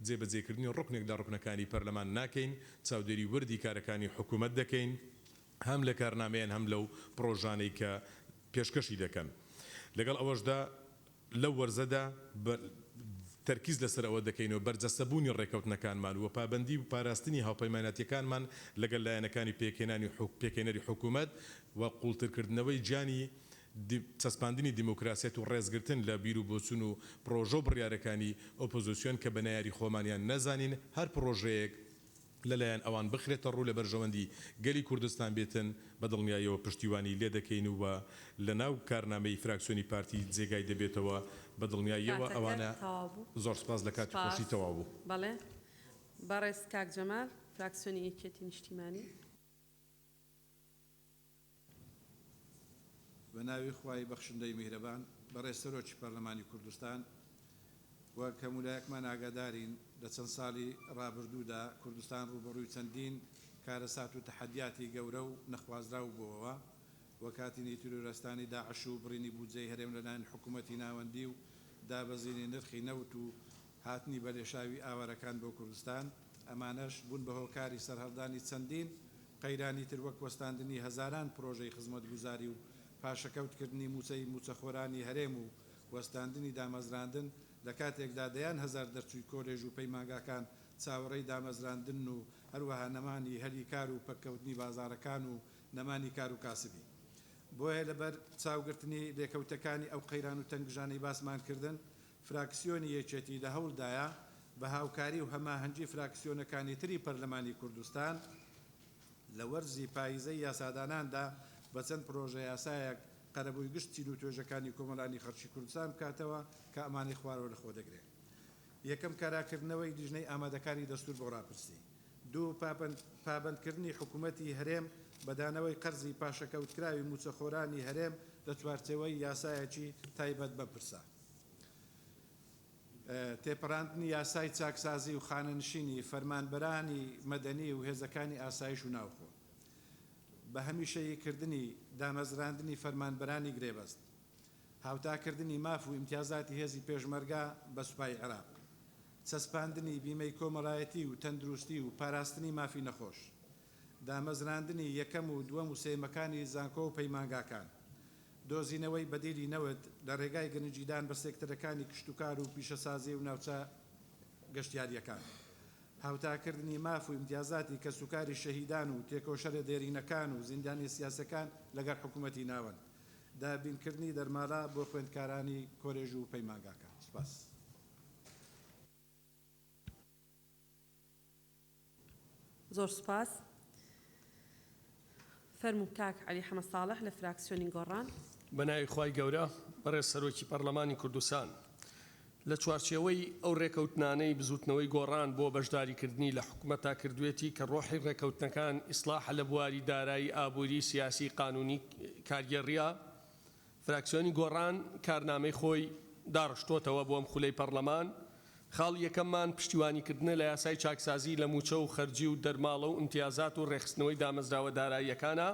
جێبەجێکردنی ڕوکنێک لە ڕوکنەکانی پەرلەمان ناکەین، چاودێری وردی کارەکانی حکوومەت دەکەین، هەم لە کارنامەیان هەم لەو پرۆژانەی کە پێشکەشی دەکەن. لەگەڵ ئەوەشدا لەو وەرزەدا تەرکیز لەسەر ئەوە دەکەینەوە بەرجەستەبوونی ڕێکەوتنەکانمان و پابەندی و پاراستنی هاوپەیمانەتیەکانمان لەگەڵ لایەنەکانی پێکێنەری حکوومەت و قوڵترکردنەوەی گیانی چەسپاندنی دیموکراسیەت و ڕێزگرتن لە بیر و بۆچوون و پرۆژە و بڕیارەکانی ئۆپۆزیسیۆن کە بە نایاری خۆمانیان نەزانین هەر پرۆژەیەک لەلایەن ئەوان بخرێتە ڕوو لە بەرژەوەندی گەلی کوردستان بێتن بە دڵنیاییەوە پشتیوانی لێ دەکەین و لە ناو کارنامەی فراکسیۆنی پارتی جێگای دەبێتەوە بە دڵنیاییەوە ئەوانە زۆر سپاس لە کاتی خۆشی تەواو بوو. بەڵێ بەڕێز کاک جەمال فراکسیۆنی یەکێتی نیشتیمانی. بە ناوی خوای بەخشندەی میهرەبان بەڕێز سەرۆکی پەرلەمانی کوردستان و کەمولایەکمان ئاگادارین لە چەند ساڵی ڕابردوودا کوردستان ڕوبەڕووی چەندین کارەسات و تەحەدیاتی گەورە و نەخوازراو بووەوە وە کاتینی تیرۆرەستانی داعش و بڕینی بودجەی هەرێم لەلایەن حکوومەتی ناوەندی و دابەزینی نرخی نەوت و هاتنی بەلێشاوی ئاوارەکان بۆ کوردستان ئەمانەش بوون بە هۆکاری سەرهەڵدانی چەندین قەیرانی تر وەک وەستاندنی هەزاران پرۆژەی خزمەتگوزاری و پاشەکەوتکردنی موچەی موچەخۆرانی هەرێم و وەستاندنی دامەزراندن لە کاتێکدا دەیان هەزار دەرچووی کۆلێژ و پەیمانگاکان چاوەڕێی دامەزراندن و هەروەها نەمانی هەلی کار و پەککەوتنی بازارەکان و نەمانی کار و کاسبی. بۆیە لەبەر چاوگرتنی لێکەوتەکانی ئەو قەیران و تەنگژانەی باسمان کردن فراکسیۆنی یەکێتی لە هەوڵدایە بە هاوکاری و هەماهەنگی فراکسیۆنەکانی تری پەرلەمانی کوردستان لە وەرزی پاییزەی یاساداناندا بە چەند پرۆژە یاسایەک قەرەبووی گشت چین و توێژەکانی کۆمەڵانی خەڵکی کوردستان بکاتەوە کە ئەمانی خوارەوە لە خۆ دەگرێت. یەکەم کاراکردنەوەی دیژنەی ئامادەکاری دەستور بۆ ڕاپرسی. دوو پابندکردنی حکوومەتی هەرێم بەدانەوەی قەرزی پاشەکەوتکراوی موچەخۆرانی هەرێم لە چوارچێوەی یاسایەکی تایبەت بەپرسە. تێپەڕاندنی یاسای چاکسازی و خانەنشینی فەرمانبەرانی مەدەنی و هێزەکانی ئاسایش و ناوخۆ. بە هەمیشەییکردنی دامەزراندنی فەرمانبەرانی گرێبەست. هاوتاکردنی ماف و ئیمتیازاتی هێزی پێشمەرگا بە سوپای عێراق. چەسپاندنی بیمەی کۆمەڵایەتی و تەندروستی و پاراستنی مافی نەخۆش. دامەزراندنی یەکەم و دووەم و سێمەکانی زانکۆ و پەیمانگاکان. دۆزینەوەی بەدیلی نەوت لە ڕێگای گەنجیدان بە سێکتەرەکانی کشتتوکار و پیشەسازی و ناوچە گەشتیاریەکان. هاوتاکردنی ماف و ئیمتیازاتی کە سوکاری شەهیدان و تێکۆشەرە دێرینەکان و زیندانی سیاسەکان لەگەڵ حکوومەتی ناوەند. دابینکردنی دەرماڵە بۆ خوێندکارانی کۆلێژ و پەیمانگاکان. سپاس. زۆر سپاس. فەرموو کاک عەلی حەمەد ساڵح لە فراکسیۆنی گۆڕان. بە ناوی خوای گەورە بەڕێز سەرۆکی پەرلەمانی کوردستان لە چوارچێوەی ئەو ڕێکەوتنانەی بزوتنەوەی گۆڕان بۆ بەشداریکردنی لە حکوومەتا کردوێتی کە ڕۆحی ڕێکەوتنەکان ئیسلاح لە بواری دارایی ئابووری سیاسی قانونی کاریگەڕیە فراکسیۆنی گۆڕان کارنامەی خۆی داڕشتۆتەوە بۆ ئەم خولەی پەرلەمان. خاڵ یەکەممان پشتیوانیکردنە لە یاسای چاکسازی لە موچە و خەرجی و دەرماڵە و ئیمتیازات و ڕێخستنەوەی دامەزراوە داراییەکانە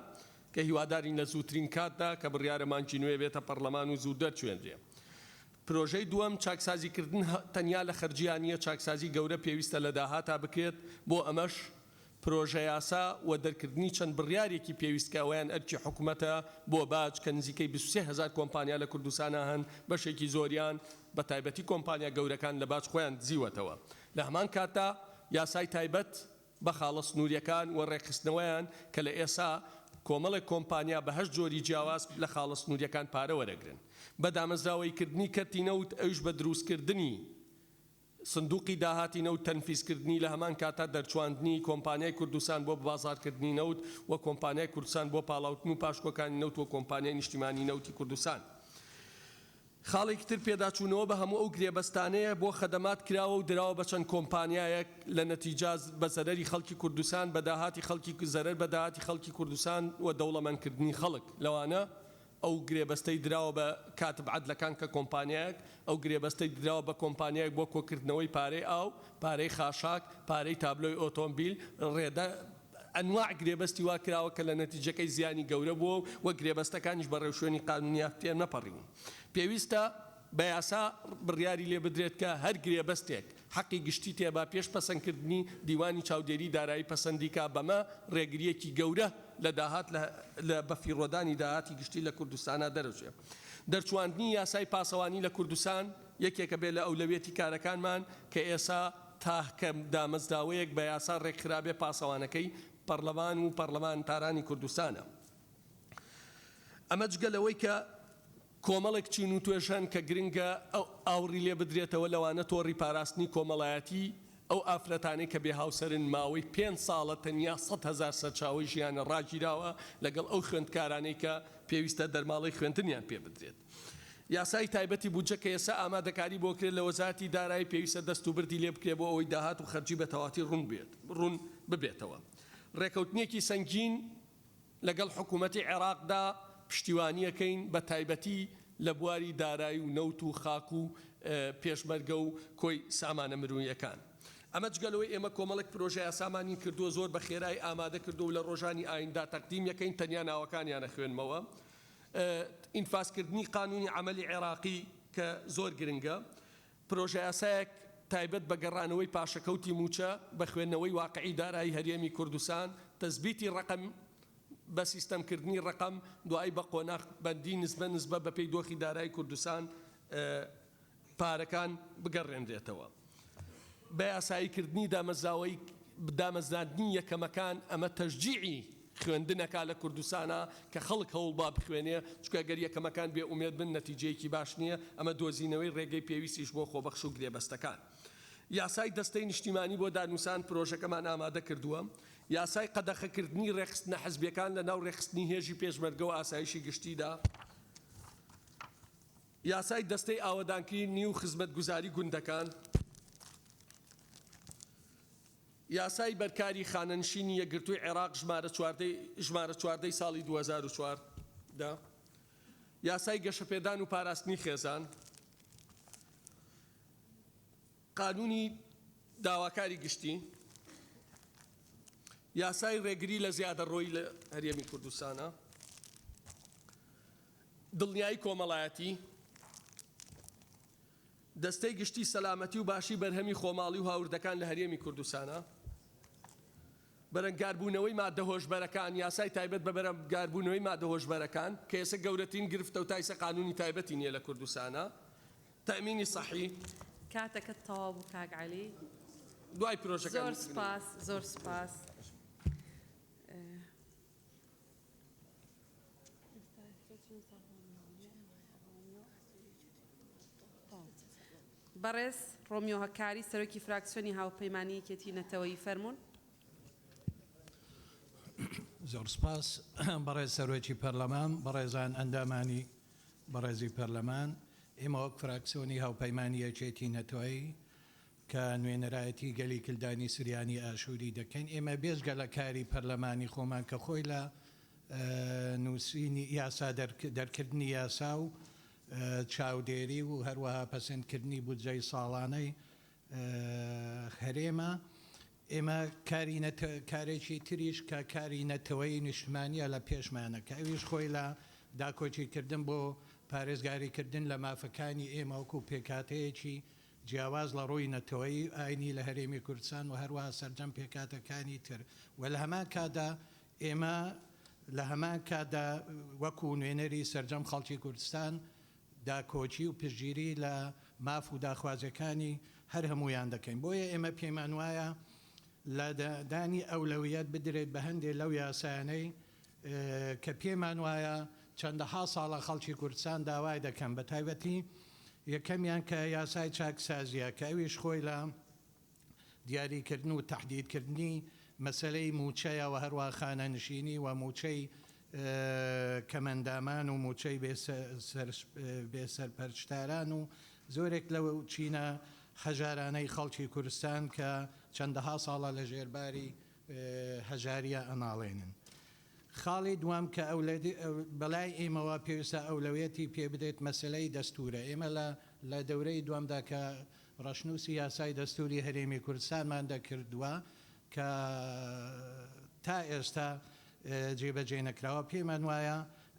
کە هیوادارین لە زووترین کاتدا کە بڕیارەمانکی نوێ بێتە پەرلەمان و زوو دەرچوێنرێ. پرۆژەی دووەم چاکسازیکردن تەنیا لە خەرجیانیە چاکسازی گەورە پێویستە لە داهاتا بکرێت بۆ ئەمەش پرۆژە یاسا و دەرکردنی چەند بڕیارێکی پێویستکەوەیان ئەرکی حکوومەتە بۆ باج کە نزیکەی 23,000 کۆمپانیا لە کوردستانە هەن بەشێکی زۆریان بە تایبەتی کۆمپانیا گەورەکان لە باج خۆیان دزیوەتەوە. لە هەمان کاتدا یاسای تایبەت بە خاڵە سنووریەکان و ڕێکخستنەوەیان کە لە ئێسا کۆمەڵێک کۆمپانیا بە 8 جۆری جیاواز لە خاڵە سنووریەکان پارە وەرەگرن. بە دامەزراوەیکردنی کەرتی نەوت ئەوش بە دروستکردنی سندوقی داهاتی نەوت تەنفیزکردنی لە هەمان کاتا دەرچواندنی کۆمپانیای کوردستان بۆ بازارکردنی نەوت و کۆمپانیای کوردستان بۆ پاڵاوتن و پاشکۆکانی نەوت و کۆمپانیای نیشتیمانی نەوتی کوردستان. خاڵێکی تر پێداچوونەوە بە هەموو ئەو گرێبەستانەیە بۆ خەدەمات کراوە و دراوە بە چەند کۆمپانیایەک لە نەتیجاز بە زەرەری خەڵکی کوردستان بە داهاتی خەڵکی زەرەر بە داهاتی خەڵکی کوردستان و دەوڵەمەندکردنی خەڵک لەوانە ئەو گرێبەستەی دراوە بە کاتب عەدلەکان کە کۆمپانیایەک ئەو گرێبەستەی دراوە بە کۆمپانیایەک بۆ کۆکردنەوەی پارەی ئاو پارەی خاشاک پارەی تابلۆی ئۆتۆمبیل ڕێدە ئەنواع گرێبەستی وا کراوە کە لە نەتیجەکەی زیانی گەورە بووە و گرێبەستەکانیش بە ڕێوشوێنی قانونی تێ نەپەڕین. پێویستە بە یاسا بڕیاری لێ بدرێت کە هەر گرێبەستێک حەقی گشتی تێبا پێش پەسەندکردنی دیوانی چاودێری دارایی پەسەندیکا بەمە ڕێگریەکی گەورە لە داهات لە بەفیڕۆدانی داهاتی گشتی لە کوردستانە دەرەچێت. دەرچواندنی یاسای پاسەوانی لە کوردستان یەکێکە بێت لە ئەولەوێتی کارەکانمان کە ئێسا تاکە دامەزداوەیەک بە یاسا ڕێکخرابێ پاسەوانەکەی پەرلەمان و پەرلەمانتارانی کوردستانە. ئەمە جگەلەوەی کە کۆمەڵێک چین و توێژەن کە گرنگە ئەو ئاوڕی لێ بدرێتەوە لەوانە تۆڕی پاراستنی کۆمەڵایەتی ئەو ئافرەتانەی کە بێهاوسەرن ماوەی 5 ساڵە تەنیا 100,000 سەرچاوی ژیانە ڕاگیراوە لەگەڵ ئەو خوێندکارانەی کە پێویستە دەرماڵی خوێندنیان پێ بدرێت. یاسای تایبەتی بودجە کە ئێستا ئامادەکاری بۆ کرێت لە وەزارەتی دارایی پێویستە دەست و بردی لێ بکرێت بۆ ئەوەی داهات و خەرجی بە تەواتی ڕوون ببێتەوە. ڕێکەوتنیەکی سەنگین لەگەڵ حکوومەتی عێراقدا پشتیوانیەکەین بە تایبەتی لە بواری دارایی و نەوت و خاک و پێشمەرگە و کۆی سامانە مرۆییەکان. ئەمە جگەلەوەی ئێمە کۆمەڵێک پرۆژە یاسامانی کردووە زۆر بە خێرایی ئامادە کردو لە ڕۆژانی ئایندا تەقدیم یەکەین تەنیا ناوەکانیانە خوێنمەوە. ئینفاسکردنی قانونی عەمەلی عێراقی کە زۆر گرنگە، پرۆژە یاسایەک تایبەت بە گەڕانەوەی پاشەکەوتی موچە بە خوێندنەوەی واقعی دارایی هەرێمی کوردستان، تەزبیتی ڕقم بە سیستەمکردنی ڕقم دوای بە قۆناغ بەندی نسبە بە پێی دۆخی دارایی کوردستان پارەکان بگەڕێنرێتەوە. بە یاساییکردنی دامەزاندنی یەکەمەکان ئەمە تەشجیعی خوێندنەکە لە کوردستانە کە خەڵک هەوڵ با بخوێنێ، چکە گەر یەکەمەکان بێ ئومێد بن نەتیجەیەکی باش نییە، ئەمە دۆزینەوەی ڕێگەی پێویستیش بۆ خۆبەخش و گرێبەستەکان. یاسای دەستەی نیشتیمانی بۆ دانووسان پرۆژەکەمان ئامادە کردووە. یاسای قەدەخەکردنی ڕێخستنە حزبیەکان لە ناو ڕێخستنی هێژی پێشمەرگە و ئاسایشی گشتیدا. یاسای دەستەی ئاوەدانکردنی و خزمەتگوزاری گوندەکان. یاسای بەرکاری خانەنشینی یەکگرتووی عێراق ژمارە 14 ساڵی 2004 دا. یاسای گەشەپێدان و پاراستنی خێزان. قانونی داواکاری گشتی. یاسای ڕێگری لە زیادەڕۆی لە هەرێمی کوردستانە. دڵنیایی کۆمەڵایەتی. دەستەی گشتی سەلامەتی و باشی بەرهەمی خۆماڵی و هاوردەکان لە هەرێمی کوردستانە. بەرەنگاربوونەوەی مادە هۆشبەرەکان، یاسای تایبەت بە بەرەنگاربوونەوەی مادە هۆشبەرەکان کە ئێستا گەورەترین گرفتە و تایسە قانونی تایبەتی نییە لە کوردستانە. تەمینی سەحی. کاتەکەت تەواو بوو کاک عەلی. دوای پرۆژەکان. زۆر سپاس. بەڕێز ڕۆمیۆ هەکاری سەرۆکی فراکسیۆنی هاوپەیمانی یەکێتی نەتەوەیی فەرموون. زۆر سپاس بەڕێز سەرۆکی پەرلەمان، بەڕێزان ئەندامانی بەڕێزی پەرلەمان، ئێمە وەک فراکسیۆنی هاوپەیمانی یەکێتی نەتەوەیی کە نوێنەرایەتی گەلی کلدانی سریانی ئاشووری دەکەین، ئێمە بێژگە لە کاری پەرلەمانی خۆمان کە خۆی لە نووسینی یاسا دەرکردنی یاسا و چاودێری و هەروەها پەسەندکردنی بودجەی ساڵانەی هەرێمە، ئێمە کارێکی تریش کە کاری نەتەوەی نیشتمانیە لە پێشمانەکە، ئەویش خۆی لە داکۆچیکردن بۆ پارێزگاریکردن لە مافەکانی ئێمە وەکو پێکاتەیەکی جیاواز لە ڕووی نەتەوەی ئاینی لە هەرێمی کوردستان و هەروەها سەرجەم پێکاتەکانی تر. و لە هەمان کادا ئێمە لە هەمان کادا وەکو نوێنەری سەرجەم خەڵکی کوردستان داکۆچی و پشتگیری لە ماف و داخوازەکانی هەر هەمویان دەکەین. بۆیە ئێمە پێمان وایە لە دانی ئەولەویەت بدرێت بە هەندێک لەو یاسایانەی کە پێمان وایە چەندەها ساڵە خەڵکی کوردستان داوای دەکەن، بە تایبەتی یەکەمیان کە یاسای چاکسازیە کە ئەویش خۆی لە دیاریکردن و تهدیدکردنی مەسلەی موچەیە و هەروە خانەنشینی و موچەی کەمەندامان و موچەی بێسەرپەرشتاران و زۆرێک لەو چینە هەژارانەی خەڵکی کوردستان کە چەندەها ساڵە لە ژێرباری هەژاریە ئەناڵێنن. خاڵی دوام کە بەلای ئێمەوە پێویستە ئەولەوێتی پێ بدەێت مەسلەی دەستورە. ئێمە لە دەورەی دوامدا کە ڕەشنووسی یاسای دەستوری هەرێمی کوردستانمان دەکردووە کە تا ئێستا جێبەجێ نەکراوە. پێمان وایە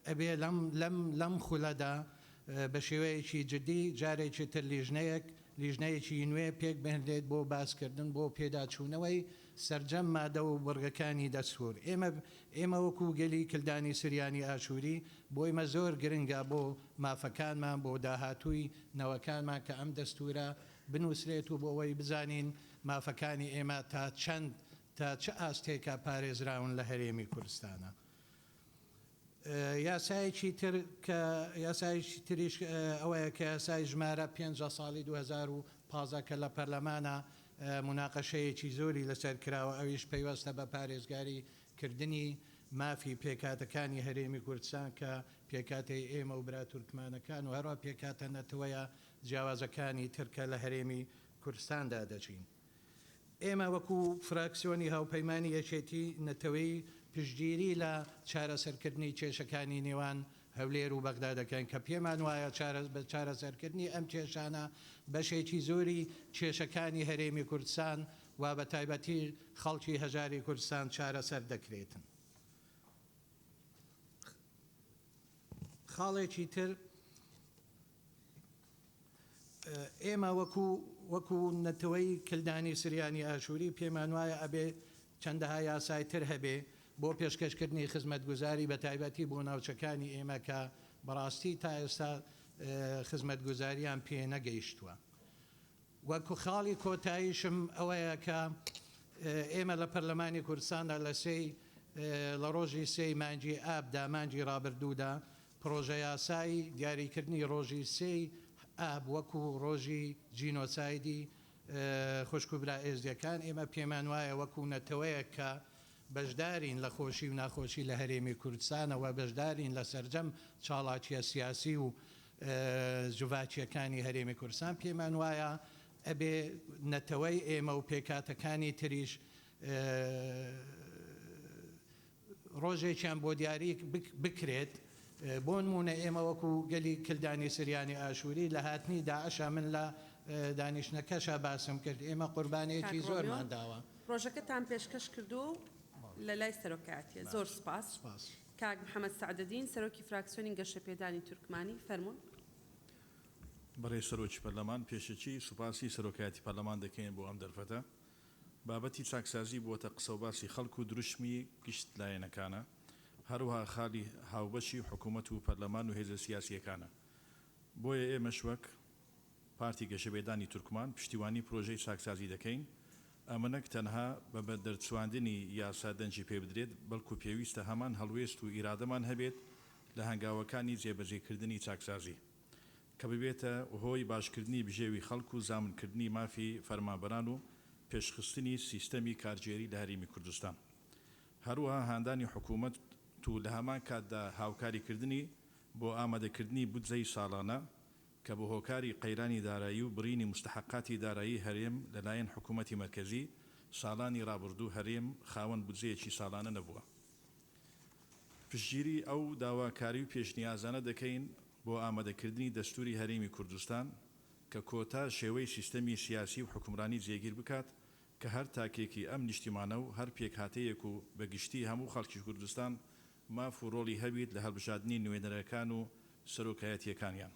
ئەبێ لەم خولەدا بە شێوەیەکی جدی جارێکی تر لیژنەیەکی نوێ پێک بهێنرێت بۆ باسکردن بۆ پێداچوونەوەی سەرجەم مادە و بڕگەکانی دەستور. ئێمە وەکو گەلی کلدانی سریانی ئاشووری بۆ ئێمە زۆر گرنگە بۆ مافەکانمان بۆ داهاتووی نەوەکانمان کە ئەم دەستورە بنووسرێت و بۆ ئەوەی بزانین مافەکانی ئێمە تا چه ئاستێکە پارێزراون لە هەرێمی کوردستانە. یاسایەکی تریش ئەوەیە کە یاسای ژمارە 5 ساڵی 2015 کە لە پەرلەمانە مناقەشەیەکی زۆری لەسەر کراوە. ئەویش پەیوەستە بە پارێزگاری کردنی مافی پێکاتەکانی هەرێمی کوردستان کە پێکاتی ئێمە و برا تورکمانەکان و هەروە پێکاتە نەتەوەیە جیاوازەکانی ترکە لە هەرێمی کوردستاندا دەچین. ئێمە وەکو فراکسیۆنی هاوپەیمانی یەکێتی نەتەوەی پشتگیری لە چارەسەرکردنی کێشەکانی نێوان هەولێر و بەغدا دەکەن کە پێمان وایە بە چارەسەرکردنی ئەم کێشانە بەشێکی زۆری کێشەکانی هەرێمی کوردستان و بە تایبەتی خەڵکی هەژاری کوردستان چارەسەر دەکرێتن. خاڵێکی تر ئێمە وەکو نەتەوەی کلدانی سریانی ئاشووری پێمان وایە ئەبێ چەندەها یاسای تر هەبێ بۆ پێشکەشکردنی خزمەتگوزاری بە تایبەتی بۆ ناوچەکانی ئێمە کە بەڕاستی تا ئێستا خزمەتگوزاریان پێ نەگەیشتووە. وەکو خاڵی کۆتاییشم ئەوەیە کە ئێمە لە پەرلەمانی کوردستاندا لە ڕۆژی 3 مانگی ئابدا مانگی ڕابردوودا پرۆژە یاسایی دیاریکردنی ڕۆژی 3 ئاب وەکو ڕۆژی جینۆسایدی خوشکوبرا ئێزیەکان ئێمە پێمان وایە وەکو نەتەوەیە کە بەشدارین لە خۆشی و ناخۆشی لە هەرێمی کوردستانەوە بەشدارین لە سەرجەم چاڵاکیە سیاسی و جوواکیەکانی هەرێمی کوردستان پێمان وایە ئەبێ نەتەوەی ئێمە و پێکاتەکانی تریش ڕۆژێکیان بۆ دیاری بکرێت. بۆ نمونە ئێمە وەکو گەلی کلدانی سریانی ئاشووری لە هاتنی داعشە من لە دانیشتنەکەشە باسم کرد ئێمە قوربانەیەکی زۆرمان داوە. ڕۆژەکەتان پێشکەش کردو لە لای سەرۆکایەتیە. زۆر سپاس. کاک محەممەد سەعدەدین سەرۆکی فراکسیۆنی گەشەپێدانی تورکمانی فەرموون. بەڕێ سەرۆکی پەرلەمان پێشەکی سوپاسی سەرۆکایەتی پەرلەمان دەکەین بۆ ئەم دەرفەتە. بابەتی چاکسازی بووەتە قسە و باسی خەڵکو و دروشمی گشت لایەنەکانە هەروها خاڵی هاوبەشی حکوومەت و پەرلەمان و هێزە سیاسیەکانە. بۆیە ئێمەش وەک پارتی گەشەبێدانی تورکمان پشتیوانی پرۆژەی چاکسازی دەکەین. ئەمەنەک تەنها بە دەرچواندنی یاسا دەنجی پێ بدرێت بەڵکو پێویستە هەمان هەڵوێست و ئیرادەمان هەبێت لە هەنگاوەکانی جێبەجێکردنی چاکسازی کە ببێتە هۆی باشکردنی بژێوی خەڵک و زامنکردنی مافی فەرمانبەران و پێشخستنی سیستەمی کارگێری لە هەرێمی کوردستان. هەروەها هاندانی حکوومەت و لە هەمان کاتدا هاوکاریکردنی بۆ ئامادەکردنی بودجەی ساڵانە کە بە هۆکاری قەیرانی دارایی و بڕینی مستحقاتی دارایی هەرێم لەلایەن حکوومەتی مرکزی ساڵانی ڕابردوو هەرێم خاوەن بودجەیەکی ساڵانە نەبووە. پشتگیری ئەو داواکاری و پێشنیازانە دەکەین بۆ ئامادەکردنی دەستوری هەرێمی کوردستان کە کۆتا شێوەی سیستەمی سیاسی و حکومرانی جێگیر بکات کە هەر تاکێکی ئەم نیشتیمانە و هەر پێکهاتەیەک و بەگشتی هەموو خەڵکی کوردستان ماف و ڕۆڵی هەبیت لە هەڵبژاردننی نوێنەرەکان و سەرۆکایەتیەکانیان.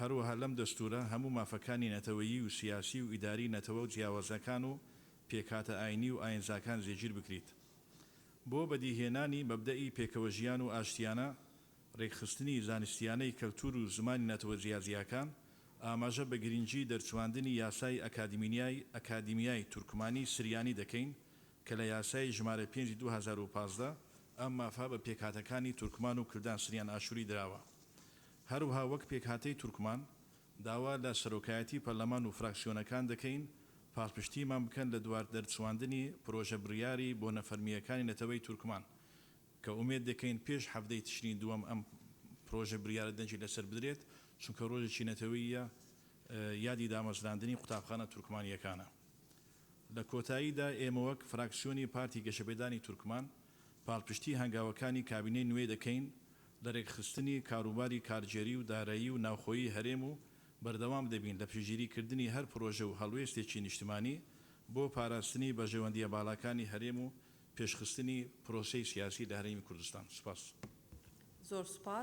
هەروەها لەم دەستورە هەموو مافەکانی نەتەوەیی و سیاسی و ئیداری نەتەوە و جیاوازەکان و پێکاتە ئاینی و ئاینزاکان جێگیر بکریت. بۆ بەدیهێنانی مەبدەئی پێکەوە ژیان و ئاشتیانە ڕێکخستنی زانستیانەی کەلتور و زمانی نەتەوە جیازیەکان ئاماژە بە گرنگی دەرچواندنی یاسای ئەکادیمیای تورکمانی سریانی دەکەین کە لە یاسای ژمارە 5 2015 ئەم مافا بە پێکهاتەکانی تورکمان و کلدان سریان ئاشووری دراوە. هەروها وەک پێکهاتەی تورکمان داوا لە سەرۆکایەتی پەرلەمان و فراکسیۆنەکان دەکەین پاڵپشتیمان بکەن لە دوار دەرچواندنی پرۆژە بڕیاری بۆ نەفەرمیەکانی نەتەوەی تورکمان کە ئومێد دەکەین پێش هەفتەی تشرین دووەم ئەم پرۆژە بریارە دەنجی لەسەر بدرێت چونکە ڕۆژێکی نەتەوەیە یادی دامەزراندنی قوتابخانە تورکمانیەکانە. لە کۆتاییدا ئێمە وەک فراکسیۆنی پارتی گەشەبێدانی تورکمان پاڵپشتی هەنگاوەکانی کابینەی نوێ دەکەین لە ڕێکخستنی کاروباری کارجێری و دارایی و ناوخۆیی هەرێم و بەردەوام دەبین لە پشگیریکردنی هەر پرۆژە و هەڵوێستێکی نیشتمانی بۆ پاراستنی بەژەوەندیە باڵاکانی هەرێم و پێشخستنی پرۆسەی سیاسی لە هەرێمی کوردستان. سوپاس. زۆر سوپاس.